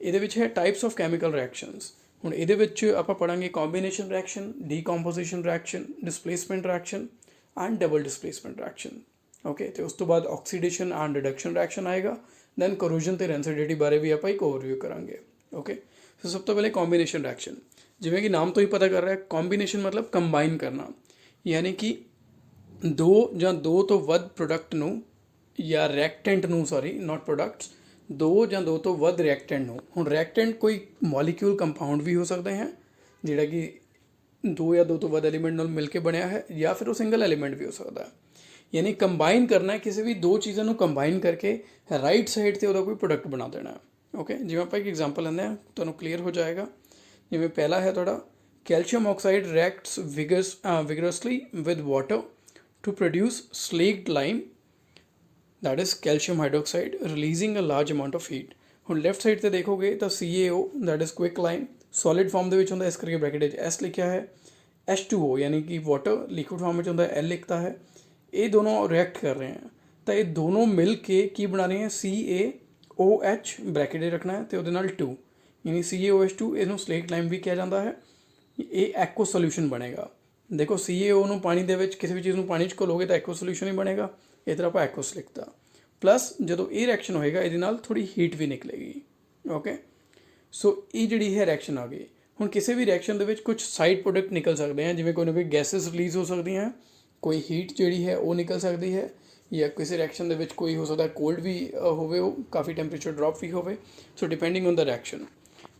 ਇਹਦੇ ਵਿੱਚ ਹੈ ਟਾਈਪਸ ਆਫ ਕੈਮੀਕਲ ਰਿਐਕਸ਼ਨਸ। ਹੁਣ ਇਹਦੇ ਵਿੱਚ ਆਪਾਂ ਪੜ੍ਹਾਂਗੇ combination reaction, decomposition reaction, displacement reaction and double displacement reaction, okay. ਅਤੇ ਉਸ ਤੋਂ ਬਾਅਦ ਆਕਸੀਡੇਸ਼ਨ ਐਂਡ ਰਿਡਕਸ਼ਨ ਰਿਐਕਸ਼ਨ ਆਏਗਾ। ਦੈਨ ਕਰੋਜਨ ਅਤੇ ਰੈਂਸਿਡਿਟੀ ਬਾਰੇ ਵੀ ਆਪਾਂ ਇੱਕ ਓਵਰਵਿਊ ਕਰਾਂਗੇ, ਓਕੇ। ਸੋ ਸਭ ਤੋਂ ਪਹਿਲੇ ਕੰਬੀਨੇਸ਼ਨ ਰਿਐਕਸ਼ਨ। ਜਿਵੇਂ ਕਿ ਨਾਮ ਤੋਂ ਹੀ ਪਤਾ ਕਰ ਰਿਹਾ, ਕੰਬੀਨੇਸ਼ਨ ਮਤਲਬ ਕੰਬਾਈਨ ਕਰਨਾ, ਯਾਨੀ ਕਿ ਦੋ ਜਾਂ ਦੋ ਤੋਂ ਵੱਧ ਪ੍ਰੋਡਕਟ ਨੂੰ ਜਾਂ ਰਿਐਕਟੈਂਟ ਨੂੰ, ਸੌਰੀ ਨਾਟ ਪ੍ਰੋਡਕਟਸ, ਦੋ ਜਾਂ ਦੋ ਤੋਂ ਵੱਧ ਰਿਐਕਟੈਂਟ ਨੂੰ। ਹੁਣ ਰਿਐਕਟੈਂਟ ਕੋਈ ਮੋਲੀਕਿਊਲ ਕੰਪਾਊਂਡ ਵੀ ਹੋ ਸਕਦੇ ਹੈ ਜਿਹੜਾ ਕਿ ਦੋ ਜਾਂ ਦੋ ਤੋਂ ਵੱਧ ਐਲੀਮੈਂਟ ਨਾਲ ਮਿਲ ਕੇ ਬਣਿਆ ਹੈ, ਜਾਂ ਫਿਰ ਉਹ ਸਿੰਗਲ ਐਲੀਮੈਂਟ ਵੀ ਹੋ ਸਕਦਾ ਹੈ। ਯਾਨੀ ਕੰਬਾਈਨ ਕਰਨਾ ਹੈ, ਕਿਸੇ ਵੀ ਦੋ ਚੀਜ਼ਾਂ ਨੂੰ ਕੰਬਾਈਨ ਕਰਕੇ ਰਾਈਟ ਸਾਈਡ 'ਤੇ ਉਹਦਾ ਕੋਈ ਪ੍ਰੋਡਕਟ ਬਣਾ ਦੇਣਾ, ਓਕੇ। ਜਿਵੇਂ ਆਪਾਂ ਇੱਕ ਐਗਜ਼ਾਮਪਲ ਲੈਂਦੇ ਹਾਂ, ਤੁਹਾਨੂੰ ਕਲੀਅਰ ਹੋ ਜਾਏਗਾ। ਜਿਵੇਂ ਪਹਿਲਾ ਹੈ ਤੁਹਾਡਾ calcium oxide reacts vigorously with water to produce slaked lime, that is calcium hydroxide, releasing a large amount of heat। ਹੁਣ ਲੈਫਟ ਸਾਈਡ ਤੇ ਦੇਖੋਗੇ ਤਾਂ CaO that is quick lime solid form ਦੇ ਵਿੱਚ ਹੁੰਦਾ, ਇਸ ਕਰਕੇ ਬ੍ਰੈਕਟ ਵਿੱਚ S ਲਿਖਿਆ ਹੈ। H2O ਯਾਨੀ ਕਿ ਵਾਟਰ ਲਿਕੁਇਡ ਫਾਰਮ ਵਿੱਚ ਹੁੰਦਾ, L ਲਿਖਤਾ ਹੈ। ਇਹ ਦੋਨੋਂ ਰਿਐਕਟ ਕਰ ਰਹੇ ਹਨ, ਤਾਂ ਇਹ ਦੋਨੋਂ ਮਿਲ ਕੇ ਕੀ ਬਣਾ ਰਹੇ ਹੈ? CaOH ਬ੍ਰੈਕਟ ਵਿੱਚ ਰੱਖਣਾ ਹੈ ਅਤੇ ਉਹਦੇ ਨਾਲ 2 ਯਾਨੀ CaOH2। ਇਹਨੂੰ ਸਲੇਕਡ ਲਾਈਮ ਵੀ ਕਿਹਾ ਜਾਂਦਾ ਹੈ। ਇਹ ਐਕੋ ਸੋਲਿਊਸ਼ਨ ਬਣੇਗਾ। ਦੇਖੋ CaO ਨੂੰ ਪਾਣੀ ਦੇ ਵਿੱਚ, ਕਿਸੇ ਵੀ ਚੀਜ਼ ਨੂੰ ਪਾਣੀ 'ਚ ਘੋਲੋਗੇ ਤਾਂ ਐਕੋ ਸੋਲਿਊਸ਼ਨ ਹੀ ਬਣੇਗਾ। ਇਸ ਤਰ੍ਹਾਂ ਆਪਾਂ ਐਕੋਸ ਲਿਖਤਾ। ਪਲੱਸ ਜਦੋਂ ਇਹ ਰਿਐਕਸ਼ਨ ਹੋਏਗਾ ਇਹਦੇ ਨਾਲ ਥੋੜ੍ਹੀ ਹੀਟ ਵੀ ਨਿਕਲੇਗੀ, ਓਕੇ। ਸੋ ਇਹ ਜਿਹੜੀ ਹੈ ਰਿਐਕਸ਼ਨ ਆ ਗਈ। ਹੁਣ ਕਿਸੇ ਵੀ ਰਿਐਕਸ਼ਨ ਦੇ ਵਿੱਚ ਕੁਝ ਸਾਈਡ ਪ੍ਰੋਡਕਟ ਨਿਕਲ ਸਕਦੇ ਹਨ, ਜਿਵੇਂ ਕੋਈ ਨਾ ਕੋਈ ਗੈਸਿਸ ਰਿਲੀਜ਼ ਹੋ ਸਕਦੀਆਂ, ਕੋਈ ਹੀਟ ਜਿਹੜੀ ਹੈ ਉਹ ਨਿਕਲ ਸਕਦੀ ਹੈ, ਜਾਂ ਕਿਸੇ ਰਿਐਕਸ਼ਨ ਦੇ ਵਿੱਚ ਕੋਈ ਹੋ ਸਕਦਾ ਕੋਲਡ ਵੀ ਹੋਵੇ, ਉਹ ਕਾਫੀ ਟੈਂਪਰੇਚਰ ਡ੍ਰੌਪ ਵੀ ਹੋਵੇ। So depending on the reaction.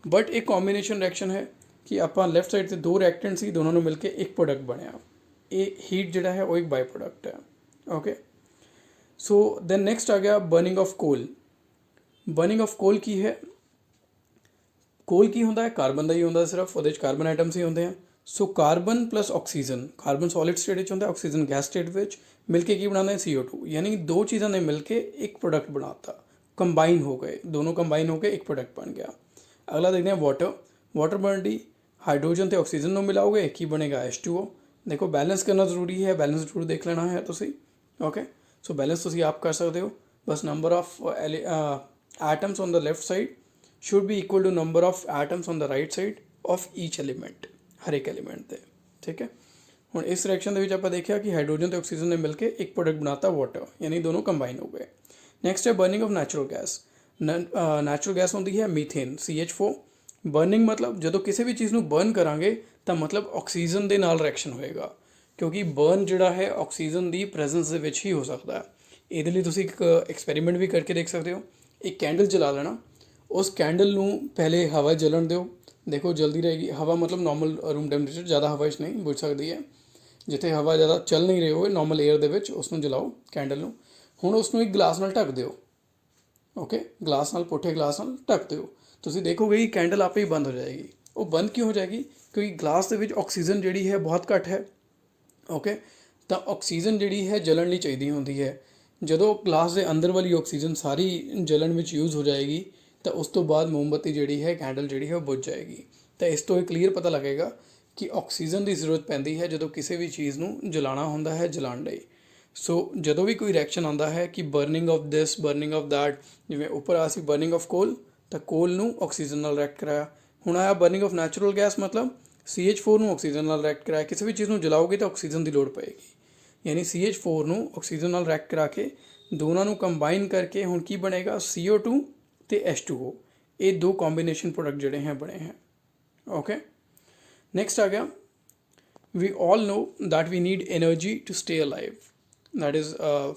But ਇਹ ਕੰਬੀਨੇਸ਼ਨ ਰਿਐਕਸ਼ਨ ਹੈ ਕਿ ਆਪਾਂ ਲੈਫਟ ਸਾਈਡ 'ਤੇ ਦੋ ਰਿਐਕਟੈਂਟ ਸੀ, ਦੋਨਾਂ ਨੂੰ ਮਿਲ ਕੇ ਇੱਕ ਪ੍ਰੋਡਕਟ ਬਣਿਆ। ਇਹ ਹੀਟ ਜਿਹੜਾ ਹੈ ਉਹ ਇੱਕ ਬਾਈ ਪ੍ਰੋਡਕਟ ਹੈ, ਓਕੇ। ਸੋ ਦੈਨ ਨੈਕਸਟ ਆ ਗਿਆ ਬਰਨਿੰਗ ਆਫ ਕੋਲ। ਬਰਨਿੰਗ ਆਫ ਕੋਲ ਕੀ ਹੈ? ਕੋਲ ਕੀ ਹੁੰਦਾ ਹੈ? ਕਾਰਬਨ ਦਾ ਹੀ ਹੁੰਦਾ ਸਿਰਫ, ਉਹਦੇ 'ਚ ਕਾਰਬਨ ਆਈਟਮਸ ਹੀ ਹੁੰਦੇ ਆ। So carbon plus oxygen, carbon solid state ਵਿੱਚ ਹੁੰਦਾ, ਆਕਸੀਜਨ ਗੈਸ ਸਟੇਟ ਵਿੱਚ ਮਿਲ ਕੇ ਕੀ ਬਣਾਉਂਦੇ? CO2। ਯਾਨੀ ਦੋ ਚੀਜ਼ਾਂ ਨੇ ਮਿਲ ਕੇ ਇੱਕ ਪ੍ਰੋਡਕਟ ਬਣਾਤਾ, ਕੰਬਾਈਨ ਹੋ ਗਏ, ਦੋਨੋਂ ਕੰਬਾਈਨ ਹੋ ਕੇ ਇੱਕ ਪ੍ਰੋਡਕਟ ਬਣ ਗਿਆ। ਅਗਲਾ ਦੇਖਦੇ ਹਾਂ ਵਾਟਰ। ਵਾਟਰ ਬਣਨ ਦੀ ਹਾਈਡਰੋਜਨ ਅਤੇ ਆਕਸੀਜਨ ਨੂੰ ਮਿਲਾਓਗੇ, ਕੀ ਬਣੇਗਾ? H2O। ਦੇਖੋ ਬੈਲੈਂਸ ਕਰਨਾ ਜ਼ਰੂਰੀ ਹੈ, ਬੈਲੈਂਸ ਜ਼ਰੂਰ ਦੇਖ ਲੈਣਾ ਹੈ ਤੁਸੀਂ, ਓਕੇ। ਸੋ ਬੈਲੈਂਸ ਤੁਸੀਂ ਆਪ ਕਰ ਸਕਦੇ ਹੋ। ਬਸ number of atoms on the left side should be equal to number of atoms on the right side of each element, ਹਰ ਇੱਕ ਐਲੀਮੈਂਟ ਦੇ, ਠੀਕ ਹੈ। ਹੁਣ ਇਸ ਰਿਐਕਸ਼ਨ ਦੇ ਵਿੱਚ ਆਪਾਂ ਦੇਖਿਆ ਕਿ ਹਾਈਡਰੋਜਨ ਅਤੇ ਆਕਸੀਜਨ ਨੇ ਮਿਲ ਕੇ ਇੱਕ ਪ੍ਰੋਡਕਟ ਬਣਾਤਾ ਵਾਟਰ, ਯਾਨੀ ਦੋਨੋਂ ਕੰਬਾਈਨ ਹੋ ਗਏ। ਨੈਕਸਟ ਹੈ burning of natural gas. Natural gas ਹੁੰਦੀ ਹੈ ਮੀਥੇਨ, CH4। ਬਰਨਿੰਗ ਮਤਲਬ ਜਦੋਂ ਕਿਸੇ ਵੀ ਚੀਜ਼ ਨੂੰ ਬਰਨ ਕਰਾਂਗੇ ਤਾਂ ਮਤਲਬ ਆਕਸੀਜਨ ਦੇ ਨਾਲ ਰਿਐਕਸ਼ਨ ਹੋਏਗਾ, ਕਿਉਂਕਿ ਬਰਨ ਜਿਹੜਾ ਹੈ ਆਕਸੀਜਨ ਦੀ ਪ੍ਰੈਜ਼ੈਂਸ ਦੇ ਵਿੱਚ ਹੀ ਹੋ ਸਕਦਾ ਹੈ। ਇਹਦੇ ਲਈ ਤੁਸੀਂ ਇੱਕ ਐਕਸਪੈਰੀਮੈਂਟ ਵੀ ਕਰਕੇ ਦੇਖ ਸਕਦੇ ਹੋ। ਇੱਕ ਕੈਂਡਲ ਜਲਾ ਲੈਣਾ, ਉਸ ਕੈਂਡਲ ਨੂੰ ਪਹਿਲੇ ਹਵਾ ਜਲਣ ਦਿਓ, ਦੇਖੋ ਜਲਦੀ ਰਹੇਗੀ। ਹਵਾ ਮਤਲਬ ਨੋਰਮਲ ਰੂਮ ਟੈਂਪਰੇਚਰ, ਜ਼ਿਆਦਾ ਹਵਾ 'ਚ ਨਹੀਂ, ਬੁਝ ਸਕਦੀ ਹੈ। ਜਿੱਥੇ ਹਵਾ ਜ਼ਿਆਦਾ ਚੱਲ ਨਹੀਂ ਰਹੀ ਹੋਵੇ, ਨੋਰਮਲ ਏਅਰ ਦੇ ਵਿੱਚ ਉਸ ਨੂੰ ਜਲਾਓ ਕੈਂਡਲ ਨੂੰ। ਹੁਣ ਉਸ ਨੂੰ ਇੱਕ ਗਲਾਸ ਨਾਲ ਢੱਕ ਦਿਓ, ਓਕੇ। ਗਲਾਸ ਨਾਲ, ਪੁੱਠੇ ਗਲਾਸ ਨਾਲ ਢੱਕ ਦਿਓ। ਤੁਸੀਂ ਦੇਖੋਗੇ ਕਿ ਕੈਂਡਲ ਆਪੇ ਹੀ ਬੰਦ ਹੋ ਜਾਏਗੀ। ਉਹ ਬੰਦ ਕਿਉਂ ਹੋ ਜਾਏਗੀ? ਕਿਉਂਕਿ ਗਲਾਸ ਦੇ ਵਿੱਚ ਆਕਸੀਜਨ ਜਿਹੜੀ ਹੈ ਬਹੁਤ ਘੱਟ ਹੈ, ਓਕੇ। ਤਾਂ ਆਕਸੀਜਨ ਜਿਹੜੀ ਹੈ ਜਲਣ ਲਈ ਚਾਹੀਦੀ ਹੁੰਦੀ ਹੈ। ਜਦੋਂ ਗਲਾਸ ਦੇ ਅੰਦਰ ਵਾਲੀ ਆਕਸੀਜਨ ਸਾਰੀ ਜਲਣ ਵਿੱਚ ਯੂਜ਼ ਹੋ ਜਾਏਗੀ ਤਾਂ ਉਸ ਤੋਂ ਬਾਅਦ ਮੋਮਬੱਤੀ ਜਿਹੜੀ ਹੈ, ਕੈਂਡਲ ਜਿਹੜੀ ਹੈ ਉਹ ਬੁੱਝ ਜਾਏਗੀ। ਤਾਂ ਇਸ ਤੋਂ ਇਹ ਕਲੀਅਰ ਪਤਾ ਲੱਗੇਗਾ ਕਿ ਆਕਸੀਜਨ ਦੀ ਜ਼ਰੂਰਤ ਪੈਂਦੀ ਹੈ ਜਦੋਂ ਕਿਸੇ ਵੀ ਚੀਜ਼ ਨੂੰ ਜਲਾਉਣਾ ਹੁੰਦਾ ਹੈ, ਜਲਾਉਣ ਲਈ। ਸੋ ਜਦੋਂ ਵੀ ਕੋਈ ਰਿਐਕਸ਼ਨ ਆਉਂਦਾ ਹੈ ਕਿ burning of this, burning of that, ਜਿਵੇਂ ਉੱਪਰ ਆ ਸੀ ਬਰਨਿੰਗ ਆਫ ਕੋਲ, ਤਾਂ ਕੋਲ ਨੂੰ ਆਕਸੀਜਨ ਨਾਲ ਰਿਐਕਟ ਕਰਾਇਆ। ਹੁਣ ਆਇਆ ਬਰਨਿੰਗ ਆਫ ਨੈਚੁਰਲ ਗੈਸ, ਮਤਲਬ CH4 ਨੂੰ ਆਕਸੀਜਨ ਨਾਲ ਰਿਐਕਟ ਕਰਾਇਆ। ਕਿਸੇ ਵੀ ਚੀਜ਼ ਨੂੰ ਜਲਾਓਗੇ ਤਾਂ ਆਕਸੀਜਨ ਦੀ ਲੋੜ ਪਏਗੀ, ਯਾਨੀ CH4 ਨੂੰ ਆਕਸੀਜਨ ਨਾਲ ਰਿਐਕਟ ਕਰਾ ਕੇ ਦੋਨਾਂ ਨੂੰ ਕੰਬਾਈਨ ਕਰਕੇ ਹੁਣ ਕੀ ਬਣੇਗਾ, CO2 ਤੇ H2O। ਇਹ ਦੋ ਕੰਬੀਨੇਸ਼ਨ ਪ੍ਰੋਡਕਟ ਜਿਹੜੇ ਹੈ ਬਣੇ हैं। ਓਕੇ, ਨੈਕਸਟ ਆ ਗਿਆ, we all know that we need energy to stay alive. That is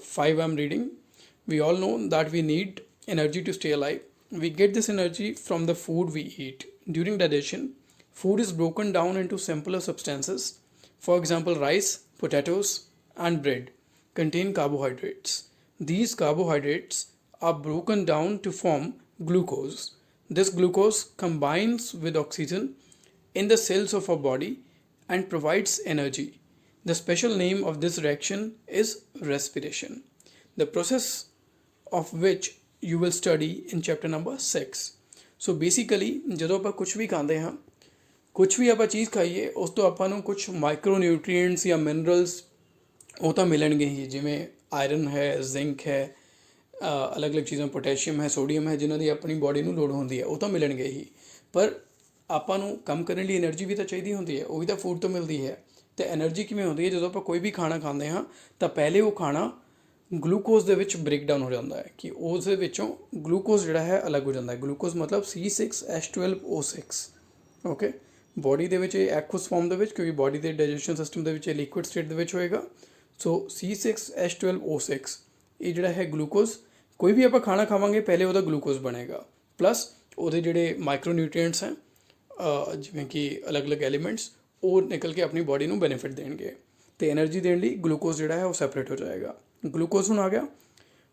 5 I'm reading. We all know that we need energy to stay alive. We get this energy from the food we eat. During digestion, food is broken down into simpler substances. For example, rice, potatoes, and bread contain carbohydrates. These carbohydrates are broken down to form glucose. This glucose combines with oxygen in the cells of our body and provides energy. The special name of this reaction is respiration, the process of which you will study in chapter number 6. So basically ਜਦੋਂ ਆਪਾਂ ਕੁਝ ਵੀ ਖਾਂਦੇ ਹਾਂ, ਕੁਝ ਵੀ ਆਪਾਂ ਚੀਜ਼ ਖਾਈਏ, ਉਸ ਤੋਂ ਆਪਾਂ ਨੂੰ ਕੁਝ ਮਾਈਕਰੋ ਨਿਊਟ੍ਰੀਐਂਟਸ ਜਾਂ ਮਿਨਰਲਸ ਉਹ ਤਾਂ ਮਿਲਣਗੇ ਹੀ, ਜਿਵੇਂ ਆਇਰਨ ਹੈ, ਜ਼ਿੰਕ ਹੈ, ਅਲੱਗ-ਅਲੱਗ ਚੀਜ਼ਾਂ, ਪੋਟੈਸ਼ੀਅਮ ਹੈ, ਸੋਡੀਅਮ ਹੈ, ਜਿਨ੍ਹਾਂ ਦੀ ਆਪਣੀ ਬਾਡੀ ਨੂੰ ਲੋੜ ਹੁੰਦੀ ਹੈ, ਉਹ ਤਾਂ ਮਿਲਣਗੇ ਹੀ। ਪਰ ਆਪਾਂ ਨੂੰ ਕੰਮ ਕਰਨ ਲਈ એનર્ਜੀ ਵੀ ਤਾਂ ਚਾਹੀਦੀ ਹੁੰਦੀ ਹੈ, ਉਹ ਵੀ ਤਾਂ ਫੂਡ ਤੋਂ ਮਿਲਦੀ ਹੈ। ਅਤੇ એનર્ਜੀ ਕਿਵੇਂ ਹੁੰਦੀ ਹੈ, ਜਦੋਂ ਆਪਾਂ ਕੋਈ ਵੀ ਖਾਣਾ ਖਾਂਦੇ ਹਾਂ ਤਾਂ ਪਹਿਲੇ ਉਹ ਖਾਣਾ ਗਲੂਕੋਜ਼ ਦੇ ਵਿੱਚ ਬ੍ਰੇਕਡਾਊਨ ਹੋ ਜਾਂਦਾ ਹੈ, ਕਿ ਉਸ ਦੇ ਵਿੱਚੋਂ ਗਲੂਕੋਜ਼ ਜਿਹੜਾ ਹੈ ਅਲੱਗ ਹੋ ਜਾਂਦਾ ਹੈ। ਗਲੂਕੋਜ਼ ਮਤਲਬ C6H12O6। ਓਕੇ, ਬੋਡੀ ਦੇ ਵਿੱਚ ਇਹ ਐਕੁਅਸ ਫਾਰਮ ਦੇ ਵਿੱਚ, ਕਿਉਂਕਿ ਬੋਡੀ ਦੇ ਡਾਈਜੈਸ਼ਨ ਸਿਸਟਮ ਦੇ ਵਿੱਚ ਇਹ ਲਿਕੁਇਡ ਸਟੇਟ ਦੇ ਵਿੱਚ ਹੋਏਗਾ। ਸੋ C6H12O6 ਇਹ ਜਿਹੜਾ ਹੈ ਗਲੂਕੋਜ਼, ਕੋਈ ਵੀ ਆਪਾਂ ਖਾਣਾ ਖਾਵਾਂਗੇ ਪਹਿਲੇ ਉਹਦਾ ਗਲੂਕੋਜ਼ ਬਣੇਗਾ, ਪਲੱਸ ਉਹਦੇ ਜਿਹੜੇ ਮਾਈਕਰੋ ਨਿਊਟ੍ਰੀਐਂਟਸ ਹੈ, ਜਿਵੇਂ ਕਿ ਅਲੱਗ-ਅਲੱਗ ਐਲੀਮੈਂਟਸ, ਉਹ ਨਿਕਲ ਕੇ ਆਪਣੀ ਬਾਡੀ ਨੂੰ ਬੈਨੀਫਿਟ ਦੇਣਗੇ। ਅਤੇ ਐਨਰਜੀ ਦੇਣ ਲਈ ਗਲੂਕੋਜ਼ ਜਿਹੜਾ ਹੈ ਉਹ ਸੈਪਰੇਟ ਹੋ ਜਾਏਗਾ। ਗਲੂਕੋਜ਼ ਹੁਣ ਆ ਗਿਆ।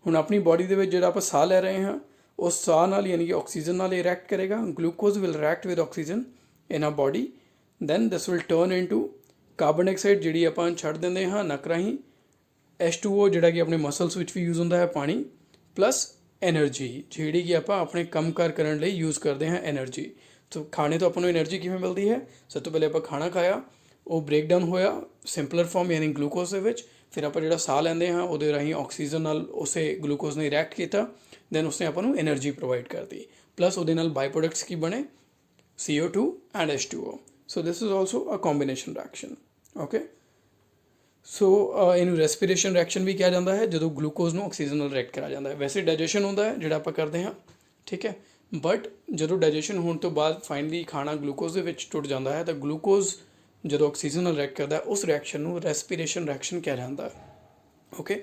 ਹੁਣ ਆਪਣੀ ਬਾਡੀ ਦੇ ਵਿੱਚ ਜਿਹੜਾ ਆਪਾਂ ਸਾਹ ਲੈ ਰਹੇ ਹਾਂ, ਉਸ ਸਾਹ ਨਾਲ ਯਾਨੀ ਕਿ ਆਕਸੀਜਨ ਨਾਲ ਇਹ ਰਿਐਕਟ ਕਰੇਗਾ। Glucose will react with oxygen in a body, then this will turn into carbon dioxide, ਜਿਹੜੀ ਆਪਾਂ ਛੱਡ ਦਿੰਦੇ ਹਾਂ ਨੱਕ ਰਾਹੀਂ। H2O ਜਿਹੜਾ ਕਿ ਆਪਣੇ ਮਸਲਸ ਵਿੱਚ ਵੀ ਯੂਜ਼ ਹੁੰਦਾ ਹੈ, ਪਾਣੀ, ਪਲੱਸ ਐਨਰਜੀ ਜਿਹੜੀ ਕਿ ਆਪਾਂ ਆਪਣੇ ਕੰਮਕਾਰ ਕਰਨ ਲਈ ਯੂਜ਼ ਕਰਦੇ ਹਾਂ, ਐਨਰਜੀ। ਸੋ ਖਾਣੇ ਤੋਂ ਆਪਾਂ ਨੂੰ ਐਨਰਜੀ ਕਿਵੇਂ ਮਿਲਦੀ ਹੈ? ਸਭ ਤੋਂ ਪਹਿਲੇ ਆਪਾਂ ਖਾਣਾ ਖਾਇਆ, ਉਹ ਬ੍ਰੇਕਡਾਊਨ ਹੋਇਆ ਸਿੰਪਲਰ ਫਾਰਮ ਯਾਨੀ ਗਲੂਕੋਜ਼ ਦੇ ਵਿੱਚ। ਫਿਰ ਆਪਾਂ ਜਿਹੜਾ ਸਾਹ ਲੈਂਦੇ ਹਾਂ ਉਹਦੇ ਰਾਹੀਂ ਆਕਸੀਜਨ ਨਾਲ ਉਸੇ ਗਲੂਕੋਜ਼ ਨੇ ਰਿਐਕਟ ਕੀਤਾ, ਦੈਨ ਉਸਨੇ ਆਪਾਂ ਨੂੰ ਐਨਰਜੀ ਪ੍ਰੋਵਾਈਡ ਕਰਤੀ। ਪਲੱਸ ਉਹਦੇ ਨਾਲ ਬਾਈ ਪ੍ਰੋਡਕਟਸ ਕੀ ਬਣੇ, CO2 and H2O। So this is also a combination reaction. Okay, so ਇਹਨੂੰ ਰੈਸਪੀਰੇਸ਼ਨ ਰਿਐਕਸ਼ਨ ਵੀ ਕਿਹਾ ਜਾਂਦਾ ਹੈ, ਜਦੋਂ ਗਲੂਕੋਜ਼ ਨੂੰ ਆਕਸੀਜਨ ਨਾਲ ਰਿਐਕਟ ਕਰਾਇਆ ਜਾਂਦਾ ਹੈ। ਵੈਸੇ ਡਾਈਜੈਸ਼ਨ ਹੁੰਦਾ ਹੈ ਜਿਹੜਾ ਆਪਾਂ ਕਰਦੇ ਹਾਂ, ਠੀਕ ਹੈ, ਬਟ ਜਦੋਂ ਡਾਈਜੈਸ਼ਨ ਹੋਣ ਤੋਂ ਬਾਅਦ ਫਾਈਨਲੀ ਖਾਣਾ ਗਲੂਕੋਜ਼ ਦੇ ਵਿੱਚ ਟੁੱਟ ਜਾਂਦਾ ਹੈ, ਤਾਂ ਗਲੂਕੋਜ਼ ਜਦੋਂ ਆਕਸੀਜਨ ਨਾਲ ਰਿਐਕਟ ਕਰਦਾ, ਉਸ ਰਿਐਕਸ਼ਨ ਨੂੰ ਰੈਸਪੀਰੇਸ਼ਨ ਰਿਐਕਸ਼ਨ ਕਿਹਾ ਜਾਂਦਾ ਹੈ। ਓਕੇ,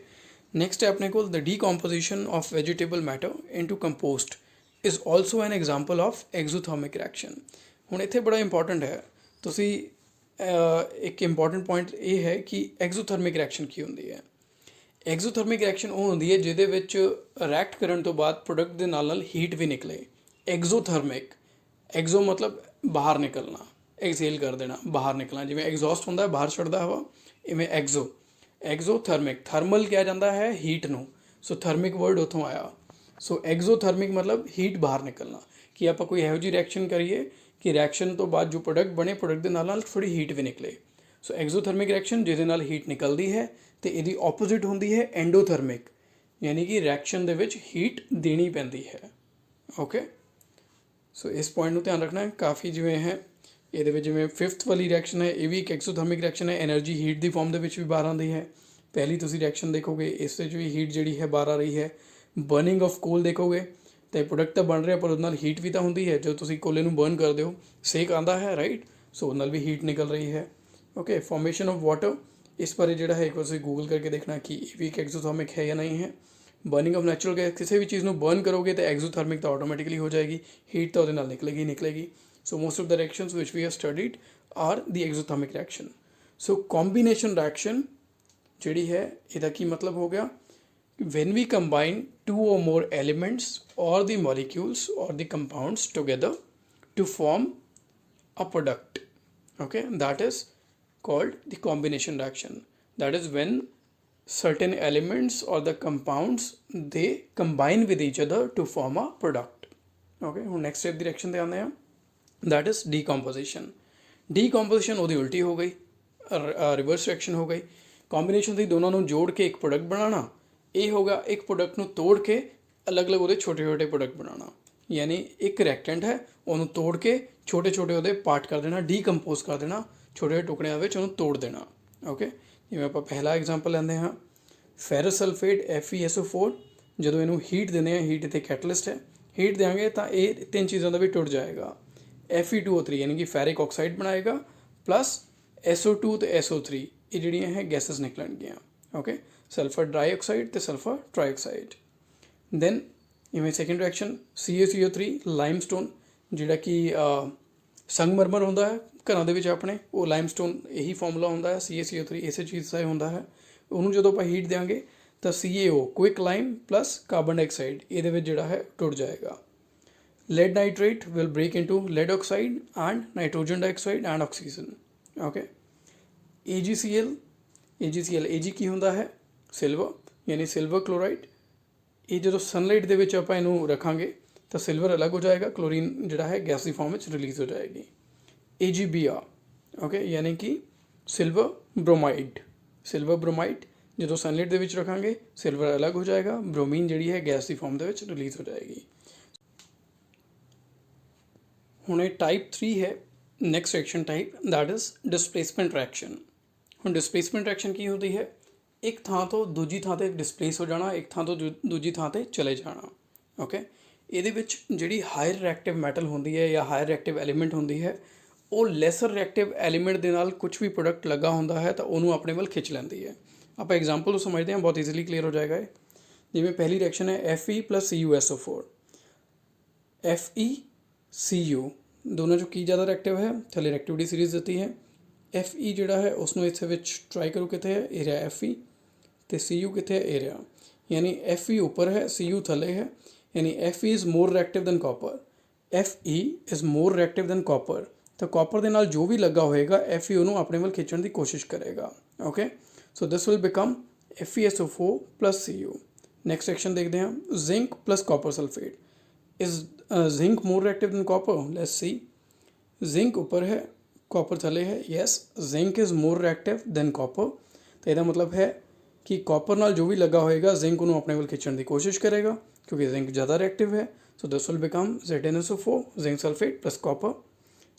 ਨੈਕਸਟ ਹੈ ਆਪਣੇ ਕੋਲ the decomposition of vegetable matter into compost is also an example of exothermic reaction. ਹੁਣ ਇੱਥੇ ਬੜਾ ਇੰਪੋਰਟੈਂਟ ਹੈ, ਤੁਸੀਂ ਇੱਕ ਇੰਪੋਰਟੈਂਟ ਪੁਆਇੰਟ ਇਹ ਹੈ ਕਿ ਐਗਜ਼ੋਥਰਮਿਕ ਰਿਐਕਸ਼ਨ ਕੀ ਹੁੰਦੀ ਹੈ। ਐਗਜ਼ੋਥਰਮਿਕ ਰਿਐਕਸ਼ਨ ਉਹ ਹੁੰਦੀ ਹੈ ਜਿਹਦੇ ਵਿੱਚ ਰਿਐਕਟ ਕਰਨ ਤੋਂ ਬਾਅਦ ਪ੍ਰੋਡਕਟ ਦੇ ਨਾਲ ਨਾਲ ਹੀਟ ਵੀ ਨਿਕਲੇ। ਐਗਜ਼ੋਥਰਮਿਕ, ਐਗਜ਼ੋ ਮਤਲਬ ਬਾਹਰ ਨਿਕਲਣਾ, ਐਕਸੇਲ ਕਰ ਦੇਣਾ, ਬਾਹਰ ਨਿਕਲਣਾ। ਜਿਵੇਂ ਐਗਜ਼ੌਸਟ ਹੁੰਦਾ ਬਾਹਰ ਛੱਡਦਾ ਹਵਾ, ਇਵੇਂ ਐਗਜ਼ੋਥਰਮਿਕ। ਥਰਮਲ ਕਿਹਾ ਜਾਂਦਾ ਹੈ ਹੀਟ ਨੂੰ, ਸੋ ਥਰਮਿਕ ਵਰਡ ਉੱਥੋਂ ਆਇਆ। ਸੋ ਐਗਜ਼ੋਥਰਮਿਕ ਮਤਲਬ ਹੀਟ ਬਾਹਰ ਨਿਕਲਣਾ, ਕਿ ਆਪਾਂ ਕੋਈ ਇਹੋ ਜਿਹੀ ਰਿਐਕਸ਼ਨ ਕਰੀਏ ਕਿ ਰਿਐਕਸ਼ਨ ਤੋਂ ਬਾਅਦ ਜੋ ਪ੍ਰੋਡਕਟ ਬਣੇ, ਪ੍ਰੋਡਕਟ ਦੇ ਨਾਲ ਨਾਲ ਥੋੜ੍ਹੀ ਹੀਟ ਵੀ ਨਿਕਲੇ। ਸੋ ਐਗਜ਼ੋਥਰਮਿਕ ਰਿਐਕਸ਼ਨ ਜਿਹਦੇ ਨਾਲ ਹੀਟ ਨਿਕਲਦੀ ਹੈ, ਅਤੇ ਇਹਦੀ ਆਪੋਜ਼ਿਟ ਹੁੰਦੀ ਹੈ ਐਂਡੋਥਰਮਿਕ, ਯਾਨੀ ਕਿ ਰਿਐਕਸ਼ਨ ਦੇ ਵਿੱਚ ਹੀਟ ਦੇਣੀ ਪੈਂਦੀ ਹੈ। ਓਕੇ, ਸੋ ਇਸ ਪੁਆਇੰਟ ਨੂੰ ਧਿਆਨ ਰੱਖਣਾ ਹੈ ਕਾਫੀ। ਜਿਵੇਂ ਹੈ ਇਹਦੇ ਵਿੱਚ ਜਿਵੇਂ 5th ਵਾਲੀ ਰਿਐਕਸ਼ਨ ਹੈ, ਇਹ ਵੀ ਇੱਕ ਐਗਜ਼ੋਥਰਮਿਕ ਰਿਐਕਸ਼ਨ ਹੈ, ਐਨਰਜੀ ਹੀਟ ਦੀ ਫਾਰਮ ਦੇ ਵਿੱਚ ਵੀ ਬਾਹਰ ਆਉਂਦੀ ਹੈ। ਪਹਿਲੀ ਤੁਸੀਂ ਰਿਐਕਸ਼ਨ ਦੇਖੋਗੇ, ਇਸ ਵਿੱਚ ਵੀ ਹੀਟ ਜਿਹੜੀ ਹੈ ਬਾਹਰ ਆ ਰਹੀ ਹੈ। ਬਰਨਿੰਗ ਆਫ ਕੋਲ ਦੇਖੋਗੇ ਤਾਂ ਪ੍ਰੋਡਕਟ ਤਾਂ ਬਣ ਰਿਹਾ, ਪਰ ਉਹਦੇ ਨਾਲ ਹੀਟ ਵੀ ਤਾਂ ਹੁੰਦੀ ਹੈ। ਜਦੋਂ ਤੁਸੀਂ ਕੋਲੇ ਨੂੰ ਬਰਨ ਕਰਦੇ ਹੋ, ਸੇਕ ਆਉਂਦਾ ਹੈ, ਰਾਈਟ, ਸੋ ਉਹਦੇ ਨਾਲ ਵੀ ਹੀਟ ਨਿਕਲ ਰਹੀ ਹੈ। ਓਕੇ, ਫਾਰਮੇਸ਼ਨ ਆਫ ਵਾਟਰ, ਇਸ ਬਾਰੇ ਜਿਹੜਾ ਹੈ ਇੱਕ ਵਾਰ ਤੁਸੀਂ ਗੂਗਲ ਕਰਕੇ ਦੇਖਣਾ ਕਿ ਇਹ ਵੀ ਇੱਕ ਐਗਜ਼ੋਥਰਮਿਕ ਹੈ ਜਾਂ ਨਹੀਂ ਹੈ। ਬਰਨਿੰਗ ਆਫ ਨੈਚੁਰਲ ਗੈਸ, ਕਿਸੇ ਵੀ ਚੀਜ਼ ਨੂੰ ਬਰਨ ਕਰੋਗੇ ਤਾਂ ਐਗਜ਼ੋਥਰਮਿਕ ਤਾਂ ਆਟੋਮੈਟਿਕਲੀ ਹੋ ਜਾਏਗੀ, ਹੀਟ ਤਾਂ ਉਹਦੇ ਨਾਲ ਨਿਕਲੇਗੀ। So most of the reactions which we have studied are the exothermic reaction. So combination reaction ਜਿਹੜੀ ਹੈ ਇਹਦਾ ਕੀ ਮਤਲਬ ਹੋ ਗਿਆ, when we combine two or more elements or the molecules or the compounds together to form a product, okay, that is called the combination reaction. That is when certain elements or the compounds they combine with each other to form a product. Okay, ਹੁਣ next step ਦੀ reaction ਤੇ ਆਉਂਦੇ ਹਾਂ, that is ਡੀਕੰਪੋजिशन। ਡੀਕੰਪੋजिशन ਉਹਦੀ ਉਲਟੀ ਹੋ ਗਈ, reverse reaction ਹੋ ਗਈ। ਕੰਬੀਨੇਸ਼ਨ ਦੀ ਦੋਨਾਂ ਨੂੰ ਜੋੜ ਕੇ ਇੱਕ ਪ੍ਰੋਡਕਟ ਬਣਾਉਣਾ, ਇਹ ਹੋਗਾ ਇੱਕ ਪ੍ਰੋਡਕਟ ਨੂੰ ਤੋੜ ਕੇ ਅਲੱਗ-ਅਲੱਗ ਉਹਦੇ ਛੋਟੇ-ਛੋਟੇ ਪ੍ਰੋਡਕਟ ਬਣਾਉਣਾ। ਯਾਨੀ ਇੱਕ ਰਿਐਕਟੈਂਟ ਹੈ, ਉਹਨੂੰ ਤੋੜ ਕੇ ਛੋਟੇ-ਛੋਟੇ ਉਹਦੇ ਪਾਰਟ ਕਰ ਦੇਣਾ, ਡੀਕੰਪੋਜ਼ ਕਰ ਦੇਣਾ, ਛੋਟੇ ਟੁਕੜਿਆਂ ਵਿੱਚ ਉਹਨੂੰ ਤੋੜ ਦੇਣਾ। ਓਕੇ, ਜਿਵੇਂ ਆਪਾਂ ਪਹਿਲਾ ਐਗਜ਼ਾਮਪਲ ਲੈਂਦੇ ਹਾਂ, ਫੈਰਸ ਸਲਫੇਟ FeSO4, ਜਦੋਂ ਇਹਨੂੰ ਹੀਟ ਦਿੰਦੇ ਹਾਂ, ਹੀਟ ਇੱਥੇ ਕੈਟਲਿਸਟ ਹੈ, ਹੀਟ ਦੇਵਾਂਗੇ ਤਾਂ ਇਹ ਤਿੰਨ ਚੀਜ਼ਾਂ ਦਾ ਵੀ ਟੁੱਟ ਜਾਏਗਾ। Fe2O3 यानी कि फेरिक ऑक्साइड बनाएगा, प्लस SO2 तो SO3 ये ਜਿਹੜੀਆਂ ਹੈ ਗੈਸਸ ਨਿਕਲਣਗੀਆਂ। ਓਕੇ, ਸਲਫਰ ਡਾਈਆਕਸਾਈਡ ਤੇ ਸਲਫਰ ਟ੍ਰਾਈਆਕਸਾਈਡ। ਦੈਨ ਇਵੇਂ ਸੈਕੰਡ ਰਿਐਕਸ਼ਨ CaCO3 ਲਾਈਮਸਟੋਨ, ਜਿਹੜਾ ਕਿ ਸੰਗਮਰਮਰ ਹੁੰਦਾ ਹੈ ਘਰਾਂ ਦੇ ਵਿੱਚ ਆਪਣੇ, ਉਹ ਲਾਈਮਸਟੋਨ ਇਹੀ ਫਾਰਮੂਲਾ ਹੁੰਦਾ ਹੈ, CaCO3 ਇਸੇ ਚੀਜ਼ ਦਾ ਹੁੰਦਾ ਹੈ। ਉਹਨੂੰ ਜਦੋਂ ਆਪਾਂ ਹੀਟ ਦੇਵਾਂਗੇ ਤਾਂ CaO quick lime plus carbon dioxide ਇਹਦੇ ਵਿੱਚ ਜਿਹੜਾ ਹੈ ਟੁੱਟ ਜਾਏਗਾ। lead nitrate will break into lead oxide and nitrogen dioxide and oxygen. Okay, AgCl Ag ਕੀ ਹੁੰਦਾ ਹੈ, ਸਿਲਵਰ, ਯਾਨੀ ਸਿਲਵਰ ਕਲੋਰਾਈਡ। ਇਹ ਜਦੋਂ ਸਨਲਾਈਟ ਦੇ ਵਿੱਚ ਆਪਾਂ ਇਹਨੂੰ ਰੱਖਾਂਗੇ ਤਾਂ ਸਿਲਵਰ ਅਲੱਗ ਹੋ ਜਾਏਗਾ, ਕਲੋਰੀਨ ਜਿਹੜਾ ਹੈ ਗੈਸ ਦੀ ਫਾਰਮ ਵਿੱਚ ਰਿਲੀਜ਼ ਹੋ ਜਾਏਗੀ। AgBr, ਓਕੇ, ਯਾਨੀ ਕਿ ਸਿਲਵਰ ਬ੍ਰੋਮਾਈਡ। ਸਿਲਵਰ ਬ੍ਰੋਮਾਈਡ ਜਦੋਂ ਸਨਲਾਈਟ ਦੇ ਵਿੱਚ ਰੱਖਾਂਗੇ ਸਿਲਵਰ ਅਲੱਗ ਹੋ ਜਾਏਗਾ, ਬ੍ਰੋਮੀਨ ਜਿਹੜੀ ਹੈ ਗੈਸ ਦੀ ਫਾਰਮ ਦੇ ਵਿੱਚ ਰਿਲੀਜ਼ ਹੋ ਜਾਏਗੀ। ਹੁਣ ਇਹ ਟਾਈਪ 3 ਹੈ, next reaction type, that is displacement reaction. ਹੁਣ डिस्प्लेसमेंट रिएक्शन ਕੀ ਹੁੰਦੀ ਹੈ, ਇੱਕ ਥਾਂ ਤੋਂ ਦੂਜੀ ਥਾਂ 'ਤੇ ਡਿਸਪਲੇਸ ਹੋ ਜਾਣਾ, ਇੱਕ ਥਾਂ ਤੋਂ ਦੂਜੀ ਥਾਂ 'ਤੇ ਚਲੇ ਜਾਣਾ। ਓਕੇ, ਇਹਦੇ ਵਿੱਚ ਜਿਹੜੀ ਹਾਇਰ ਰਿਐਕਟਿਵ ਮੈਟਲ ਹੁੰਦੀ ਹੈ ਜਾਂ ਹਾਇਰ ਰਿਐਕਟਿਵ ਐਲੀਮੈਂਟ ਹੁੰਦੀ ਹੈ, ਉਹ ਲੈਸਰ ਰਿਐਕਟਿਵ ਐਲੀਮੈਂਟ ਦੇ ਨਾਲ ਕੁਝ ਵੀ ਪ੍ਰੋਡਕਟ ਲੱਗਾ ਹੁੰਦਾ ਹੈ ਤਾਂ ਉਹਨੂੰ ਆਪਣੇ ਵੱਲ ਖਿੱਚ ਲੈਂਦੀ ਹੈ। ਆਪਾਂ ਐਗਜ਼ਾਮਪਲ ਨੂੰ ਸਮਝਦੇ ਹਾਂ, ਬਹੁਤ ਈਜ਼ੀਲੀ ਕਲੀਅਰ ਹੋ ਜਾਏਗਾ ਇਹ। ਜਿਵੇਂ ਪਹਿਲੀ ਰਿਐਕਸ਼ਨ ਹੈ Fe + CuSO4। FeCu ਦੋਨੋਂ 'ਚੋਂ ਕੀ ਜ਼ਿਆਦਾ ਰਿਐਕਟਿਵ ਹੈ, ਥੱਲੇ ਰਿਐਕਟਿਵਿਟੀ ਸੀਰੀਜ਼ ਦਿੱਤੀ ਹੈ। Fe ਜਿਹੜਾ ਹੈ ਉਸਨੂੰ ਇੱਥੇ ਵਿੱਚ ਟਰਾਈ ਕਰੋ ਕਿੱਥੇ ਹੈ, ਇਹ ਰਿਹਾ Fe, ਅਤੇ Cu ਕਿੱਥੇ ਹੈ, ਇਹ ਰਿਹਾ। ਯਾਨੀ Fe ਉੱਪਰ ਹੈ, Cu ਥੱਲੇ ਹੈ, ਯਾਨੀ Fe is more reactive than copper. Fe is more reactive than copper, ਤਾਂ ਕਾਪਰ ਦੇ ਨਾਲ ਜੋ ਵੀ ਲੱਗਾ ਹੋਏਗਾ Fe ਉਹਨੂੰ ਆਪਣੇ ਵੱਲ ਖਿੱਚਣ ਦੀ ਕੋਸ਼ਿਸ਼ ਕਰੇਗਾ। Okay, so this will become FeSO4 + Cu। Next reaction ਦੇਖਦੇ ਹਾਂ, zinc + copper sulphate. Is zinc more reactive than copper? Let's see. Zinc ऊपर है, कॉपर थले है। Yes, zinc is more reactive than copper. तो यदा मतलब है कि कॉपर नाल जो भी लगा होएगा जिंक उन्होंने अपने वाल खिंचण की कोशिश करेगा, क्योंकि जिंक ज़्यादा रिएक्टिव है। So this will become ZnSO4 zinc sulphate + copper.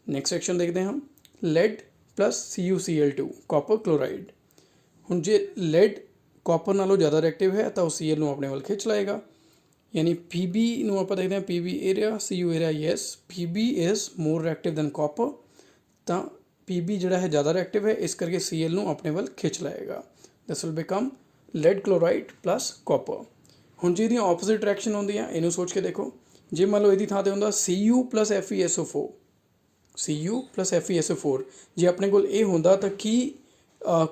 Next reaction देखते हैं हम, लेड + CuCl2 कॉपर क्लोराइड। हुण जे लेड कॉपर नालों ज़्यादा रिएक्टिव है तो Cl ਨੂੰ अपने वाल खिंच लाएगा, यानी Pb ਨੂੰ ਆਪਾਂ ਦੇਖਦੇ ਹਾਂ, Pb area, Cu area. Yes, Pb is more reactive than copper, ਤਾਂ Pb ਜਿਹੜਾ ਹੈ ਜ਼ਿਆਦਾ ਰਿਐਕਟਿਵ ਹੈ, ਇਸ ਕਰਕੇ Cl ਨੂੰ ਆਪਣੇ ਵੱਲ ਖਿੱਚ ਲਾਏਗਾ। This will become lead chloride + copper. ਹੁਣ ਜੇ ਇਹਦੀਆਂ ਆਪੋਜ਼ਿਟ ਰਿਐਕਸ਼ਨ ਹੁੰਦੀਆਂ, ਇਹਨੂੰ ਸੋਚ ਕੇ ਦੇਖੋ, ਜੇ ਮੰਨ ਲਓ ਇਹਦੀ ਥਾਂ 'ਤੇ ਹੁੰਦਾ Cu + FeSO4, Cu + FeSO4, ਜੇ ਆਪਣੇ ਕੋਲ ਇਹ ਹੁੰਦਾ ਤਾਂ ਕੀ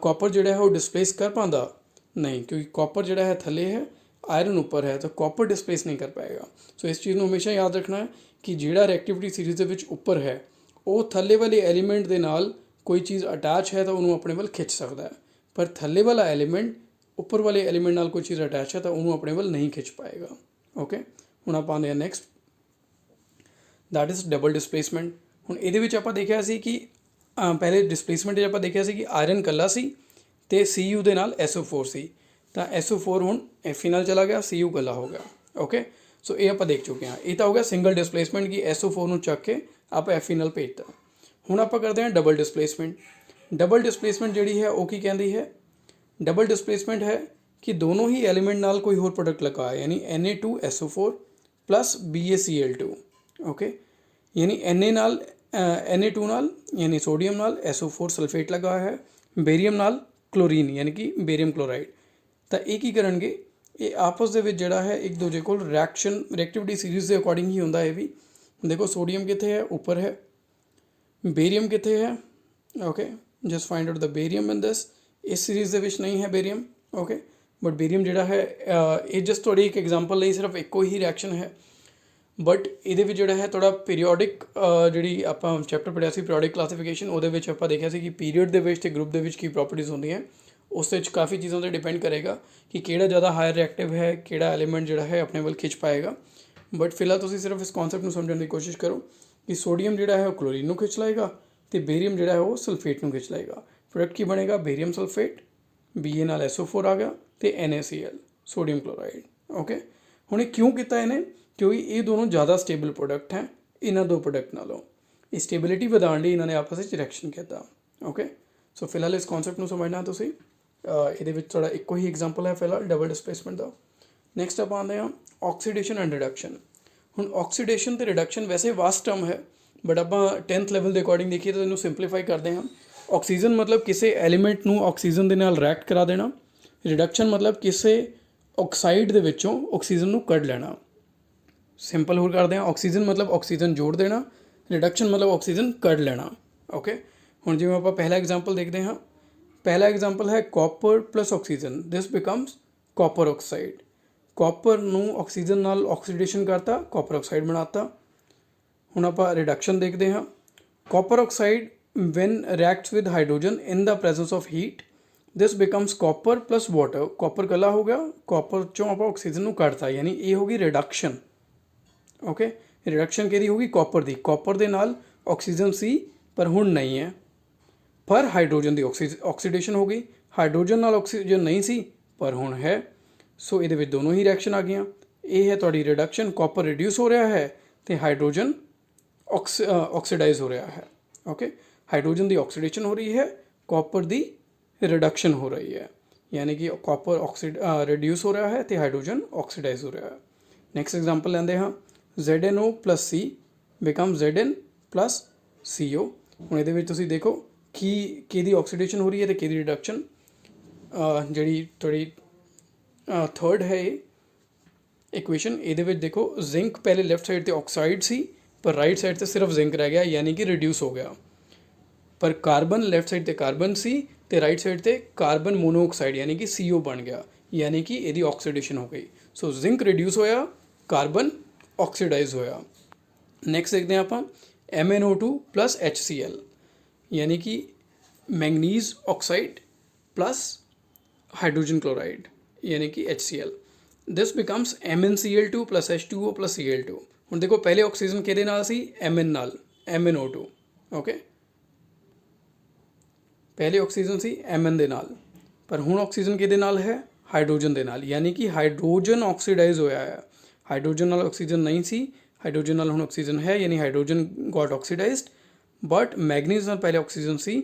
ਕਾਪਰ ਜਿਹੜਾ ਹੈ ਉਹ ਡਿਸਪਲੇਸ ਕਰ ਪਾਉਂਦਾ? ਨਹੀਂ, ਕਿਉਂਕਿ ਕਾਪਰ ਜਿਹੜਾ ਹੈ ਥੱਲੇ ਹੈ, आयरन ऊपर है, तो कॉपर डिस्प्लेस नहीं कर पाएगा। सो इस चीज़ को हमेशा याद रखना है कि जिहड़ा रिएक्टिविटी सीरीज़ दे विच उपर है वो थल्ले वाले एलीमेंट दे नाल कोई चीज़ अटैच है तो उन्होंने अपने वाल खिंच सकता है, पर थल्ले वाला एलीमेंट उपर वाले एलीमेंट नाल कोई चीज़ अटैच है तो उन्होंने अपने वाल नहीं खिंच पाएगा। ओके, हुण आपां आंदे हां next, that is double displacement. हुण इहदे विच आपां देखिया सी कि पहले डिसप्लेसमेंट आपां देखिया सी कि आयरन कल्ला सी ते Cu दे नाल SO4 सी, ਤਾਂ SO4 ਹੁਣ Fe ਨਾਲ ਚਲਾ ਗਿਆ, Cu ਇਕੱਲਾ ਹੋ ਗਿਆ। ਓਕੇ, ਸੋ ਇਹ ਆਪਾਂ ਦੇਖ ਚੁੱਕੇ ਹਾਂ। ਇਹ ਤਾਂ ਹੋ ਗਿਆ ਸਿੰਗਲ ਡਿਸਪਲੇਸਮੈਂਟ ਕਿ SO4 ਨੂੰ ਚੱਕ ਕੇ ਆਪਾਂ Fe ਨਾਲ ਭੇਜਤਾ। ਹੁਣ ਆਪਾਂ ਕਰਦੇ ਹਾਂ ਡਬਲ ਡਿਸਪਲੇਸਮੈਂਟ। ਡਬਲ ਡਿਸਪਲੇਸਮੈਂਟ ਜਿਹੜੀ ਹੈ ਉਹ ਕੀ ਕਹਿੰਦੀ ਹੈ? ਡਬਲ ਡਿਸਪਲੇਸਮੈਂਟ ਹੈ ਕਿ ਦੋਨੋਂ ਹੀ ਐਲੀਮੈਂਟ ਨਾਲ ਕੋਈ ਹੋਰ ਪ੍ਰੋਡਕਟ ਲਗਾ ਹੈ, ਯਾਨੀ Na2SO4 + BaCl2। ਓਕੇ, ਯਾਨੀ Na ਨਾਲ Na2 ਨਾਲ ਯਾਨੀ ਸੋਡੀਅਮ ਨਾਲ SO4 ਸਲਫੇਟ ਲਗਾ ਹੋਇਆ ਹੈ, ਬੇਰੀਅਮ ਨਾਲ ਕਲੋਰੀਨ ਯਾਨੀ ਕਿ ਬੇਰੀਅਮ ਕਲੋਰਾਈਡ। ਤਾਂ ਇਹ ਕੀ ਕਰਨਗੇ, ਇਹ ਆਪਸ ਦੇ ਵਿੱਚ ਜਿਹੜਾ ਹੈ ਇੱਕ ਦੂਜੇ ਕੋਲ ਰਿਐਕਟਿਵਿਟੀ ਸੀਰੀਜ਼ ਦੇ ਅਕੋਰਡਿੰਗ ਹੀ ਹੁੰਦਾ। ਇਹ ਵੀ ਦੇਖੋ, ਸੋਡੀਅਮ ਕਿੱਥੇ ਹੈ? ਉੱਪਰ ਹੈ। ਬੇਰੀਅਮ ਕਿੱਥੇ ਹੈ? Okay, just find out the barium in this. ਇਸ ਸੀਰੀਜ਼ ਦੇ ਵਿੱਚ ਨਹੀਂ ਹੈ ਬੇਰੀਅਮ। ਓਕੇ, ਬਟ ਬੇਰੀਅਮ ਜਿਹੜਾ ਹੈ, ਇਹ ਜਸਟ ਤੁਹਾਡੀ ਇੱਕ ਐਗਜ਼ਾਮਪਲ ਲਈ ਸਿਰਫ ਇੱਕੋ ਹੀ ਰਿਐਕਸ਼ਨ ਹੈ, ਬਟ ਇਹਦੇ ਵਿੱਚ ਜਿਹੜਾ ਹੈ ਥੋੜ੍ਹਾ ਪੀਰੀਓਡਿਕ, ਜਿਹੜੀ ਆਪਾਂ ਚੈਪਟਰ ਪੜ੍ਹਿਆ ਸੀ ਪੀਰੀਓਡਿਕ ਕਲਾਸੀਫਿਕੇਸ਼ਨ, ਉਹਦੇ ਵਿੱਚ ਆਪਾਂ ਦੇਖਿਆ ਸੀ ਕਿ ਪੀਰੀਅਡ ਦੇ ਵਿੱਚ ਅਤੇ ਗਰੁੱਪ ਦੇ ਵਿੱਚ ਕੀ ਪ੍ਰੋਪਰਟੀਜ਼ ਹੁੰਦੀਆਂ। ਉਸ ਵਿੱਚ ਕਾफ़ी ਚੀਜ਼ਾਂ 'ਤੇ ਡਿਪੈਂਡ ਕਰੇਗਾ ਕਿ ਕਿਹੜਾ ਜ਼ਿਆਦਾ ਹਾਇਰ ਰਿਐਕਟਿਵ ਹੈ, ਕਿਹੜਾ ਐਲੀਮੈਂਟ ਜਿਹੜਾ ਹੈ ਆਪਣੇ ਵੱਲ ਖਿੱਚ ਪਾਏਗਾ। ਬਟ ਫਿਲਹਾਲ ਤੁਸੀਂ ਸਿਰਫ ਇਸ ਕਨਸੈਪਟ ਨੂੰ ਸਮਝਣ ਦੀ ਕੋਸ਼ਿਸ਼ ਕਰੋ ਕਿ ਸੋਡੀਅਮ ਜਿਹੜਾ ਹੈ ਉਹ ਕਲੋਰੀਨ ਨੂੰ ਖਿੱਚ ਲਏਗਾ ਤੇ ਬੇਰੀਅਮ ਜਿਹੜਾ ਹੈ ਉਹ ਸਲਫੇਟ ਨੂੰ ਖਿੱਚ ਲਏਗਾ। ਪ੍ਰੋਡਕਟ ਕੀ ਬਣੇਗਾ? ਬੇਰੀਅਮ ਸਲਫੇਟ, Ba ਨਾਲ SO4 ਆ ਗਿਆ ਤੇ NaCl ਸੋਡੀਅਮ ਕਲੋਰਾਈਡ। ਓਕੇ, ਹੁਣ ਇਹ ਕਿਉਂ ਕੀਤਾ ਇਹਨੇ? ਕਿਉਂਕਿ ਇਹ ਦੋਨੋਂ ਜ਼ਿਆਦਾ ਸਟੇਬਲ ਪ੍ਰੋਡਕਟ ਹੈ ਇਹਨਾਂ ਦੋ ਪ੍ਰੋਡਕਟ ਨਾਲੋਂ। ਇਹ ਸਟੇਬਿਲਿਟੀ ਵਧਾਉਣ ਲਈ ਇਹਨਾਂ ਨੇ ਆਪਸ ਵਿੱਚ ਰਿਐਕਸ਼ਨ ਕੀਤਾ। ਓਕੇ, ਸੋ ਫਿਲਹਾਲ ਇਸ ਕਨਸੈਪਟ ਨੂੰ ਸਮਝਣਾ ਤੁਸੀਂ। ਇਹਦੇ ਵਿੱਚ ਤੁਹਾਡਾ ਇੱਕੋ ਹੀ ਐਗਜ਼ਾਮਪਲ ਹੈ ਫਿਲਹਾਲ ਡਬਲ ਡਿਸਪਲੇਸਮੈਂਟ ਦਾ। ਨੈਕਸਟ ਆਪਾਂ ਆਉਂਦੇ ਹਾਂ ਆਕਸੀਡੇਸ਼ਨ ਐਂਡ ਰਿਡਕਸ਼ਨ। ਹੁਣ ਆਕਸੀਡੇਸ਼ਨ ਤੇ ਰਿਡਕਸ਼ਨ ਵੈਸੇ ਵਾਸਟ ਟਰਮ ਹੈ, ਬਟ ਆਪਾਂ 10th ਲੈਵਲ ਦੇ ਅਕੋਰਡਿੰਗ ਦੇਖੀਏ ਤਾਂ ਇਹਨੂੰ ਸਿੰਪਲੀਫਾਈ ਕਰਦੇ ਹਾਂ। ਆਕਸੀਜਨ ਮਤਲਬ ਕਿਸੇ ਐਲੀਮੈਂਟ ਨੂੰ ਆਕਸੀਜਨ ਦੇ ਨਾਲ ਰਿਐਕਟ ਕਰਾ ਦੇਣਾ। ਰਿਡਕਸ਼ਨ ਮਤਲਬ ਕਿਸੇ ਆਕਸਾਈਡ ਦੇ ਵਿੱਚੋਂ ਆਕਸੀਜਨ ਨੂੰ ਕੱਢ ਲੈਣਾ। ਸਿੰਪਲ ਹੋਰ ਕਰਦੇ ਹਾਂ, ਆਕਸੀਜਨ ਮਤਲਬ ਆਕਸੀਜਨ ਜੋੜ ਦੇਣਾ, ਰਿਡਕਸ਼ਨ ਮਤਲਬ ਆਕਸੀਜਨ ਕੱਢ ਲੈਣਾ। ਓਕੇ, ਹੁਣ ਜਿਵੇਂ ਆਪਾਂ ਪਹਿਲਾ ਐਗਜ਼ਾਮਪਲ ਦੇਖਦੇ ਹਾਂ। ਪਹਿਲਾ ਐਗਜ਼ਾਮਪਲ ਹੈ ਕਾਪਰ ਪਲਸ ਆਕਸੀਜਨ, ਦਿਸ ਬਿਕਮਸ ਕਾਪਰ ਆਕਸਾਈਡ। ਕਾਪਰ ਨੂੰ ਆਕਸੀਜਨ ਨਾਲ ਆਕਸੀਡੇਸ਼ਨ ਕਰਤਾ, ਕਾਪਰ ਆਕਸਾਈਡ ਬਣਾਤਾ। ਹੁਣ ਆਪਾਂ ਰਿਡਕਸ਼ਨ ਦੇਖਦੇ ਹਾਂ। Copper oxide when reacts with hydrogen in the presence of heat, this becomes copper plus water। Copper ਕੱਲਾ ਹੋ ਗਿਆ, ਕਾਪਰ ਚੋਂ ਆਪਾਂ ਆਕਸੀਜਨ ਨੂੰ ਕੱਢਤਾ, ਯਾਨੀ ਇਹ ਹੋ ਗਈ ਰਿਡਕਸ਼ਨ। ਓਕੇ, ਰਿਡਕਸ਼ਨ ਕਿਹਦੀ ਹੋਗੀ? ਕਾਪਰ ਦੀ। ਕਾਪਰ ਦੇ ਨਾਲ ਆਕਸੀਜਨ ਸੀ ਪਰ ਹੁਣ ਨਹੀਂ ਹੈ, ਪਰ ਹਾਈਡਰੋਜਨ ਦੀ ਆਕਸੀਡੇਸ਼ਨ ਹੋ ਗਈ। ਹਾਈਡਰੋਜਨ ਨਾਲ ਆਕਸੀਜਨ ਨਹੀਂ ਸੀ ਪਰ ਹੁਣ ਹੈ। ਸੋ ਇਹਦੇ ਵਿੱਚ ਦੋਨੋਂ ਹੀ ਰਿਐਕਸ਼ਨ ਆ ਗਈਆਂ। ਇਹ ਹੈ ਤੁਹਾਡੀ ਰਿਡਕਸ਼ਨ, ਕਾਪਰ ਰਿਡਿਊਸ ਹੋ ਰਿਹਾ ਹੈ ਤੇ ਹਾਈਡਰੋਜਨ ਆਕਸੀਡਾਈਜ਼ ਹੋ ਰਿਹਾ ਹੈ। ਓਕੇ, ਹਾਈਡਰੋਜਨ ਦੀ ਆਕਸੀਡੇਸ਼ਨ ਹੋ ਰਹੀ ਹੈ, ਕਾਪਰ ਦੀ ਰਿਡਕਸ਼ਨ ਹੋ ਰਹੀ ਹੈ, ਯਾਨੀ ਕਿ ਕਾਪਰ ਰਿਡਿਊਸ ਹੋ ਰਿਹਾ ਹੈ ਤੇ ਹਾਈਡਰੋਜਨ ਆਕਸੀਡਾਈਜ਼ ਹੋ ਰਿਹਾ ਹੈ। ਨੈਕਸਟ ਐਗਜ਼ਾਮਪਲ ਲੈਂਦੇ ਹਾਂ। ZnO plus C becomes Zn plus CO। ਹੁਣ ਇਹਦੇ ਵਿੱਚ ਤੁਸੀਂ ਦੇਖੋ ਕਿ ਕਿਹਦੀ ਆਕਸੀਡੇਸ਼ਨ ਹੋ ਰਹੀ ਹੈ ਤੇ ਕਿਹਦੀ ਰਿਡਕਸ਼ਨ। ਜਿਹੜੀ ਤੁਹਾਡੀ ਥਰਡ ਹੈ ਇਹ ਇਕੁਏਸ਼ਨ, ਇਹਦੇ ਵਿੱਚ ਦੇਖੋ ਜ਼ਿੰਕ ਪਹਿਲੇ ਲੈਫਟ ਸਾਈਡ ਤੇ ਆਕਸਾਈਡ ਸੀ ਪਰ ਰਾਈਟ ਸਾਈਡ ਤੇ ਸਿਰਫ ਜ਼ਿੰਕ ਰਹਿ ਗਿਆ, ਯਾਨੀ ਕਿ ਰਿਡਿਊਸ ਹੋ ਗਿਆ। ਪਰ ਕਾਰਬਨ ਲੈਫਟ ਸਾਈਡ ਤੇ ਕਾਰਬਨ ਸੀ ਤੇ ਰਾਈਟ ਸਾਈਡ ਤੇ ਕਾਰਬਨ ਮੋਨੋਆਕਸਾਈਡ ਯਾਨੀ ਕਿ CO ਬਣ ਗਿਆ, ਯਾਨੀ ਕਿ ਇਹਦੀ ਆਕਸੀਡੇਸ਼ਨ ਹੋ ਗਈ। ਸੋ ਜ਼ਿੰਕ ਰਿਡਿਊਸ ਹੋਇਆ, ਕਾਰਬਨ ਆਕਸੀਡਾਈਜ਼ ਹੋਇਆ। ਨੈਕਸਟ ਦੇਖਦੇ ਹਾਂ ਆਪਾਂ MnO2 plus HCl, ਯਾਨੀ ਕਿ manganese oxide plus hydrogen chloride ਯਾਨੀ ਕਿ HCl। ਦਿਸ becomes MnCl2 plus H2O plus Cl2। ਹੁਣ ਦੇਖੋ ਪਹਿਲੇ ਆਕਸੀਜਨ ਕਿਹਦੇ ਨਾਲ ਸੀ? Mn ਨਾਲ, MnO2। ਓਕੇ, ਪਹਿਲੇ ਆਕਸੀਜਨ ਸੀ Mn ਦੇ ਨਾਲ, ਪਰ ਹੁਣ ਆਕਸੀਜਨ ਕਿਹਦੇ ਨਾਲ ਹੈ? ਹਾਈਡਰੋਜਨ ਦੇ ਨਾਲ, ਯਾਨੀ ਕਿ ਹਾਈਡਰੋਜਨ ਆਕਸੀਡਾਈਜ਼ ਹੋਇਆ ਹੈ। ਹਾਈਡਰੋਜਨ ਨਾਲ ਆਕਸੀਜਨ ਨਹੀਂ ਸੀ, ਹਾਈਡਰੋਜਨ ਨਾਲ ਹੁਣ ਆਕਸੀਜਨ ਹੈ, ਯਾਨੀ hydrogen got oxidised. But manganese ਨਾਲ ਪਹਿਲੇ ਆਕਸੀਜਨ ਸੀ,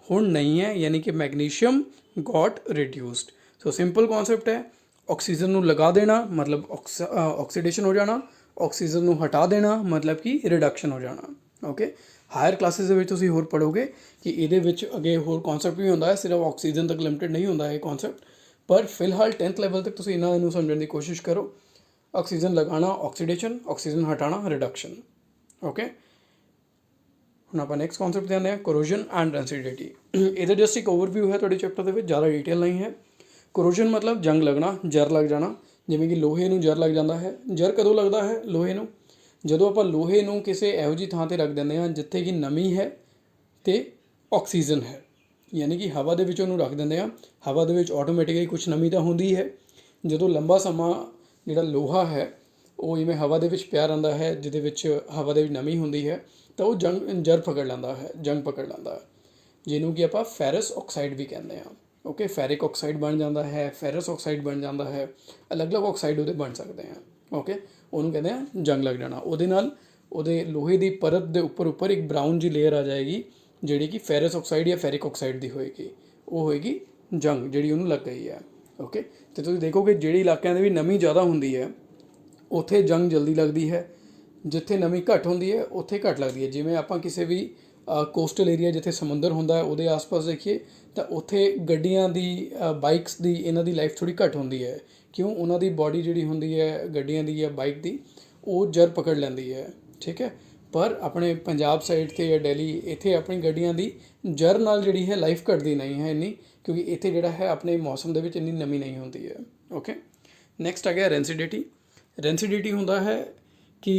ਹੁਣ ਨਹੀਂ ਹੈ, ਯਾਨੀ ਕਿ ਮੈਗਨੀਸ਼ੀਅਮ ਗॉट ਰਿਡਿਊਸਡ। ਸੋ ਸਿੰਪਲ ਕਨਸੈਪਟ ਹੈ, ਆਕਸੀਜਨ ਨੂੰ ਲਗਾ ਦੇਣਾ ਮਤਲਬ ਆਕਸੀਡੇਸ਼ਨ ਹੋ ਜਾਣਾ, ਆਕਸੀਜਨ ਨੂੰ ਹਟਾ ਦੇਣਾ ਮਤਲਬ ਕਿ ਰਿਡਕਸ਼ਨ ਹੋ ਜਾਣਾ। ਓਕੇ, ਹਾਇਰ ਕਲਾਸਿਸ ਦੇ ਵਿੱਚ ਤੁਸੀਂ ਹੋਰ ਪੜ੍ਹੋਗੇ ਕਿ ਇਹਦੇ ਵਿੱਚ ਅੱਗੇ ਹੋਰ ਕਨਸੈਪਟ ਵੀ ਹੁੰਦਾ ਹੈ, ਸਿਰਫ ਆਕਸੀਜਨ ਤੱਕ ਲਿਮਿਟਡ ਨਹੀਂ ਹੁੰਦਾ ਇਹ ਕਨਸੈਪਟ। ਪਰ ਫਿਲਹਾਲ 10th ਲੈਵਲ ਤੱਕ ਤੁਸੀਂ ਇਹਨਾਂ ਨੂੰ ਸਮਝਣ ਦੀ ਕੋਸ਼ਿਸ਼ ਕਰੋ। ਆਕਸੀਜਨ ਲਗਾਉਣਾ ਆਕਸੀਡੇਸ਼ਨ, ਆਕਸੀਜਨ ਹਟਾਉਣਾ ਰਿਡਕਸ਼ਨ। ਓਕੇ, ਹੁਣ ਆਪਾਂ ਨੈਕਸਟ ਕਨਸੈਪਟ ਤੇ ਆਉਂਦੇ ਹਾਂ, ਕਰੋਜਨ ਐਂਡ ਰੈਂਸਿਡਿਟੀ। ਇਹਦਾ ਜਸਟ ਇੱਕ ਓਵਰਵਿਊ ਹੈ ਤੁਹਾਡੇ ਚੈਪਟਰ ਦੇ ਵਿੱਚ, ਜ਼ਿਆਦਾ ਡਿਟੇਲ ਨਹੀਂ ਹੈ। ਕਰੋਜਨ ਮਤਲਬ ਜੰਗ ਲੱਗਣਾ, ਜ਼ਰ ਲੱਗ ਜਾਣਾ, ਜਿਵੇਂ ਕਿ ਲੋਹੇ ਨੂੰ ਜ਼ਰ ਲੱਗ ਜਾਂਦਾ ਹੈ। ਜ਼ਰ ਕਦੋਂ ਲੱਗਦਾ ਹੈ ਲੋਹੇ ਨੂੰ? ਜਦੋਂ ਆਪਾਂ ਲੋਹੇ ਨੂੰ ਕਿਸੇ ਇਹੋ ਜਿਹੀ ਥਾਂ 'ਤੇ ਰੱਖ ਦਿੰਦੇ ਹਾਂ ਜਿੱਥੇ ਕਿ ਨਮੀ ਹੈ ਅਤੇ ਆਕਸੀਜਨ ਹੈ, ਯਾਨੀ ਕਿ ਹਵਾ ਦੇ ਵਿੱਚ ਉਹਨੂੰ ਰੱਖ ਦਿੰਦੇ ਹਾਂ। ਹਵਾ ਦੇ ਵਿੱਚ ਆਟੋਮੈਟਿਕਲੀ ਕੁਛ ਨਮੀ ਤਾਂ ਹੁੰਦੀ ਹੈ। ਜਦੋਂ ਲੰਬਾ ਸਮਾਂ ਜਿਹੜਾ ਲੋਹਾ ਹੈ ਉਹ ਜਿਵੇਂ ਹਵਾ ਦੇ ਵਿੱਚ ਪਿਆ ਰਹਿੰਦਾ ਹੈ, ਜਿਹਦੇ ਵਿੱਚ ਹਵਾ ਦੇ ਵਿੱਚ ਨਮੀ ਹੁੰਦੀ ਹੈ, ਤਾਂ ਉਹ ਜ਼ਰ ਪਕੜ ਲੈਂਦਾ ਹੈ, ਜੰਗ ਪਕੜ ਲੈਂਦਾ ਹੈ, ਜਿਹਨੂੰ ਕਿ ਆਪਾਂ ਫੈਰਸ ਆਕਸਾਈਡ ਵੀ ਕਹਿੰਦੇ ਹਾਂ। ਓਕੇ, ਫੈਰਿਕ ਆਕਸਾਈਡ ਬਣ ਜਾਂਦਾ ਹੈ, ਫੈਰਸ ਆਕਸਾਈਡ ਬਣ ਜਾਂਦਾ ਹੈ, ਅਲੱਗ-ਅਲੱਗ ਆਕਸਾਈਡ ਉਹਦੇ ਬਣ ਸਕਦੇ ਆ। ਓਕੇ, ਉਹਨੂੰ ਕਹਿੰਦੇ ਆ ਜੰਗ ਲੱਗ ਜਾਣਾ। ਉਹਦੇ ਨਾਲ ਉਹਦੇ ਲੋਹੇ ਦੀ ਪਰਤ ਦੇ ਉੱਪਰ ਇੱਕ ਬਰਾਊਨ ਜੀ ਲੇਅਰ ਆ ਜਾਏਗੀ, ਜਿਹੜੀ ਕਿ ਫੈਰਸ ਆਕਸਾਈਡ ਜਾਂ ਫੈਰਿਕ ਆਕਸਾਈਡ ਦੀ ਹੋਏਗੀ। ਉਹ ਹੋਏਗੀ ਜੰਗ, ਜਿਹੜੀ ਉਹਨੂੰ ਲੱਗ ਗਈ ਹੈ। ਓਕੇ, ਅਤੇ ਤੁਸੀਂ ਦੇਖੋਗੇ ਜਿਹੜੇ ਇਲਾਕਿਆਂ ਦੇ ਵੀ ਨਮੀ ਜ਼ਿਆਦਾ ਹੁੰਦੀ ਹੈ ਉੱਥੇ ਜੰਗ ਜਲਦੀ ਲੱਗਦੀ ਹੈ, ਜਿੱਥੇ ਨਮੀ ਘੱਟ ਹੁੰਦੀ ਹੈ ਉੱਥੇ ਘੱਟ ਲੱਗਦੀ ਹੈ। ਜਿਵੇਂ ਆਪਾਂ ਕਿਸੇ ਵੀ ਕੋਸਟਲ ਏਰੀਆ ਜਿੱਥੇ ਸਮੁੰਦਰ ਹੁੰਦਾ ਹੈ ਉਹਦੇ ਆਸ-ਪਾਸ ਦੇਖੀਏ ਤਾਂ ਉੱਥੇ ਗੱਡੀਆਂ ਦੀ, ਬਾਈਕਸ ਦੀ, ਇਹਨਾਂ ਦੀ ਲਾਈਫ ਥੋੜ੍ਹੀ ਘੱਟ ਹੁੰਦੀ ਹੈ। ਕਿਉਂ? ਉਹਨਾਂ ਦੀ ਬਾਡੀ ਜਿਹੜੀ ਹੁੰਦੀ ਹੈ ਗੱਡੀਆਂ ਦੀ ਜਾਂ ਬਾਈਕ ਦੀ, ਉਹ ਜ਼ਰ ਪਕੜ ਲੈਂਦੀ ਹੈ। ਠੀਕ ਹੈ, ਪਰ ਆਪਣੇ ਪੰਜਾਬ ਸਾਈਡ 'ਤੇ ਜਾਂ ਦਿੱਲੀ ਇੱਥੇ ਆਪਣੀ ਗੱਡੀਆਂ ਦੀ ਜ਼ਰ ਨਾਲ ਜਿਹੜੀ ਹੈ ਲਾਈਫ ਘੱਟਦੀ ਨਹੀਂ ਹੈ ਇੰਨੀ, ਕਿਉਂਕਿ ਇੱਥੇ ਜਿਹੜਾ ਹੈ ਆਪਣੇ ਮੌਸਮ ਦੇ ਵਿੱਚ ਇੰਨੀ ਨਮੀ ਨਹੀਂ ਹੁੰਦੀ ਹੈ। ਓਕੇ, ਨੈਕਸਟ ਆ ਗਿਆ ਰੈਂਸੀਡਿਟੀ। ਰੈਂਸੀਡਿਟੀ ਹੁੰਦਾ ਹੈ ਕਿ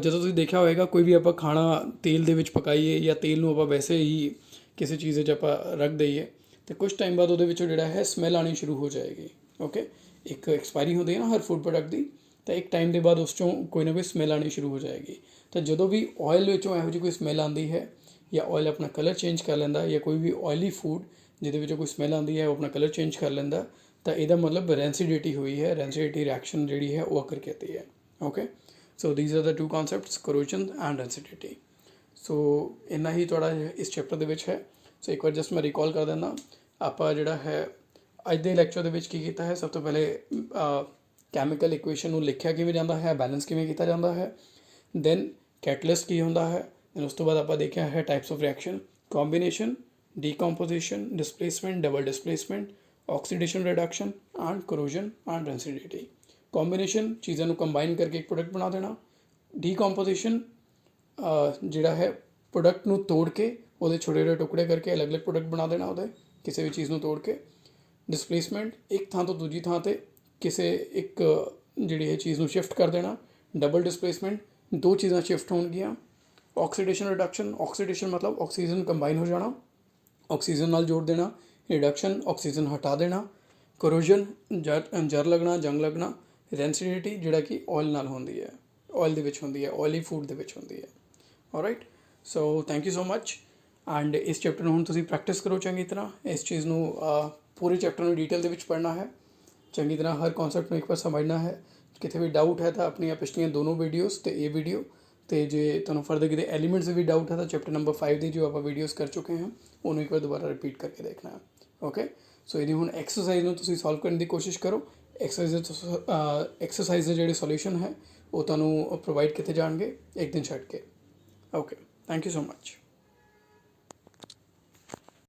ਜਦੋਂ ਤੁਸੀਂ ਦੇਖਿਆ ਹੋਵੇਗਾ ਕੋਈ ਵੀ ਆਪਾਂ ਖਾਣਾ ਤੇਲ ਦੇ ਵਿੱਚ ਪਕਾਈਏ ਜਾਂ ਤੇਲ ਨੂੰ ਆਪਾਂ ਵੈਸੇ ਹੀ ਕਿਸੇ ਚੀਜ਼ ਵਿੱਚ ਆਪਾਂ ਰੱਖ ਦਈਏ ਅਤੇ ਕੁਛ ਟਾਈਮ ਬਾਅਦ ਉਹਦੇ ਵਿੱਚੋਂ ਜਿਹੜਾ ਹੈ ਸਮੈਲ ਆਉਣੀ ਸ਼ੁਰੂ ਹੋ ਜਾਏਗੀ। ਓਕੇ, ਇੱਕ ਐਕਸਪਾਇਰੀ ਹੁੰਦੀ ਹੈ ਨਾ ਹਰ ਫੂਡ ਪ੍ਰੋਡਕਟ ਦੀ, ਤਾਂ ਇੱਕ ਟਾਈਮ ਦੇ ਬਾਅਦ ਉਸ 'ਚੋਂ ਕੋਈ ਨਾ ਕੋਈ ਸਮੈਲ ਆਉਣੀ ਸ਼ੁਰੂ ਹੋ ਜਾਏਗੀ। ਤਾਂ ਜਦੋਂ ਵੀ ਆਇਲ ਵਿੱਚੋਂ ਇਹੋ ਜਿਹੀ ਕੋਈ ਸਮੈਲ ਆਉਂਦੀ ਹੈ ਜਾਂ ਆਇਲ ਆਪਣਾ ਕਲਰ ਚੇਂਜ ਕਰ ਲੈਂਦਾ ਜਾਂ ਕੋਈ ਵੀ ਆਇਲੀ ਫੂਡ ਜਿਹਦੇ ਵਿੱਚੋਂ ਕੋਈ ਸਮੈਲ ਆਉਂਦੀ ਹੈ ਉਹ ਆਪਣਾ ਕਲਰ ਚੇਂਜ ਕਰ ਲੈਂਦਾ, ਤਾਂ ਇਹਦਾ ਮਤਲਬ ਰੈਂਸੀਡਿਟੀ ਹੋਈ ਹੈ। ਰੈਂਸੀਡਿਟੀ ਰਿਐਕਸ਼ਨ ਜਿਹੜੀ ਹੈ ਉਹ ਅਕਰ ਕਰती है। Okay, so these are the two concepts, corrosion and rancidity. So ਇੰਨਾ ਹੀ ਤੁਹਾਡਾ ਇਸ ਚੈਪਟਰ ਦੇ ਵਿੱਚ ਹੈ। ਸੋ ਇੱਕ ਵਾਰ ਜਸਟ ਮੈਂ ਰਿਕਾਲ ਕਰ ਦਿੰਦਾ, ਆਪਾਂ ਜਿਹੜਾ ਹੈ ਅੱਜ ਦੇ ਲੈਕਚਰ ਦੇ ਵਿੱਚ ਕੀ ਕੀਤਾ ਹੈ। ਸਭ ਤੋਂ ਪਹਿਲੇ ਕੈਮੀਕਲ ਇਕੁਏਸ਼ਨ ਨੂੰ ਲਿਖਿਆ ਕਿਵੇਂ ਜਾਂਦਾ ਹੈ, ਬੈਲੈਂਸ ਕਿਵੇਂ ਕੀਤਾ ਜਾਂਦਾ ਹੈ, ਦੈਨ ਕੈਟਲਿਸਟ ਕੀ ਹੁੰਦਾ ਹੈ, ਦੈਨ ਉਸ ਤੋਂ ਬਾਅਦ ਆਪਾਂ ਦੇਖਿਆ ਹੈ types of reaction, combination, decomposition, displacement, double displacement, oxidation reduction and corrosion and rancidity. Combination ਚੀਜ਼ਾਂ ਨੂੰ ਕੰਬਾਈਨ ਕਰਕੇ ਇੱਕ ਪ੍ਰੋਡਕਟ ਬਣਾ ਦੇਣਾ। ਡੀਕੰਪੋਜੀਸ਼ਨ ਜਿਹੜਾ ਹੈ ਪ੍ਰੋਡਕਟ ਨੂੰ ਤੋੜ ਕੇ ਉਹਦੇ ਛੋਟੇ ਛੋਟੇ ਟੁਕੜੇ ਕਰਕੇ ਅਲੱਗ ਅਲੱਗ ਪ੍ਰੋਡਕਟ ਬਣਾ ਦੇਣਾ ਉਹਦੇ, ਕਿਸੇ ਵੀ ਚੀਜ਼ ਨੂੰ ਤੋੜ ਕੇ। ਡਿਸਪਲੇਸਮੈਂਟ ਇੱਕ ਥਾਂ ਤੋਂ ਦੂਜੀ ਥਾਂ 'ਤੇ ਕਿਸੇ ਇੱਕ ਜਿਹੜੀ ਇਹ ਚੀਜ਼ ਨੂੰ ਸ਼ਿਫਟ ਕਰ ਦੇਣਾ। ਡਬਲ ਡਿਸਪਲੇਸਮੈਂਟ ਦੋ ਚੀਜ਼ਾਂ ਸ਼ਿਫਟ ਹੋਣਗੀਆਂ। ਆਕਸੀਡੇਸ਼ਨ ਰਿਡਕਸ਼ਨ, ਆਕਸੀਡੇਸ਼ਨ ਮਤਲਬ ਆਕਸੀਜਨ ਕੰਬਾਈਨ ਹੋ ਜਾਣਾ, ਆਕਸੀਜਨ ਨਾਲ ਜੋੜ ਦੇਣਾ। ਰਿਡਕਸ਼ਨ ਆਕਸੀਜਨ ਹਟਾ ਦੇਣਾ। corrosion ਜਰ ਲੱਗਣਾ, ਜੰਗ ਲੱਗਣਾ। ਰੈਂਸਿਡਿਟੀ ਜਿਹੜਾ ਕਿ ਆਇਲ ਨਾਲ ਹੁੰਦੀ ਹੈ, ਆਇਲ ਦੇ ਵਿੱਚ ਹੁੰਦੀ ਹੈ, ਆਇਲੀ ਫੂਡ ਦੇ ਵਿੱਚ ਹੁੰਦੀ ਹੈ। All right, so thank you so much. And ਇਸ ਚੈਪਟਰ ਨੂੰ ਹੁਣ ਤੁਸੀਂ ਪ੍ਰੈਕਟਿਸ ਕਰੋ ਚੰਗੀ ਤਰ੍ਹਾਂ। ਇਸ ਚੀਜ਼ ਨੂੰ ਪੂਰੇ ਚੈਪਟਰ ਨੂੰ ਡਿਟੇਲ ਦੇ ਵਿੱਚ ਪੜ੍ਹਨਾ ਹੈ, ਚੰਗੀ ਤਰ੍ਹਾਂ ਹਰ ਕਨਸੈਪਟ ਨੂੰ ਇੱਕ ਵਾਰ ਸਮਝਣਾ ਹੈ। ਕਿਤੇ ਵੀ ਡਾਊਟ ਹੈ ਤਾਂ ਆਪਣੀਆਂ ਪਿਛਲੀਆਂ ਦੋਨੋਂ ਵੀਡੀਓਜ਼ ਅਤੇ ਇਹ ਵੀਡੀਓ, ਅਤੇ ਜੇ ਤੁਹਾਨੂੰ ਫਰਦਰ ਕਿਤੇ ਐਲੀਮੈਂਟਸ ਦੇ ਵੀ ਡਾਊਟ ਹੈ ਤਾਂ ਚੈਪਟਰ ਨੰਬਰ 5 ਦੀ ਜੋ ਆਪਾਂ ਵੀਡੀਓਜ਼ ਕਰ ਚੁੱਕੇ ਹਾਂ ਉਹਨੂੰ ਇੱਕ ਵਾਰ ਦੁਬਾਰਾ ਰਿਪੀਟ ਕਰਕੇ ਦੇਖਣਾ ਹੈ। ਓਕੇ, ਸੋ ਇਹਦੀ ਹੁਣ ਐਕਸਰਸਾਈਜ਼ ਨੂੰ ਤੁਸੀਂ ਸੋਲਵ ਕਰਨ ਦੀ ਕੋਸ਼ਿਸ਼ ਕਰੋ। ਐਕਸਰਸਾਈਜ਼ ਦੇ ਜਿਹੜੇ ਸੋਲਿਊਸ਼ਨ ਹੈ ਉਹ ਤੁਹਾਨੂੰ ਪ੍ਰੋਵਾਈਡ ਕੀਤੇ ਜਾਣਗੇ ਇੱਕ ਦਿਨ ਛੱਡ ਕੇ। Okay, thank you so much.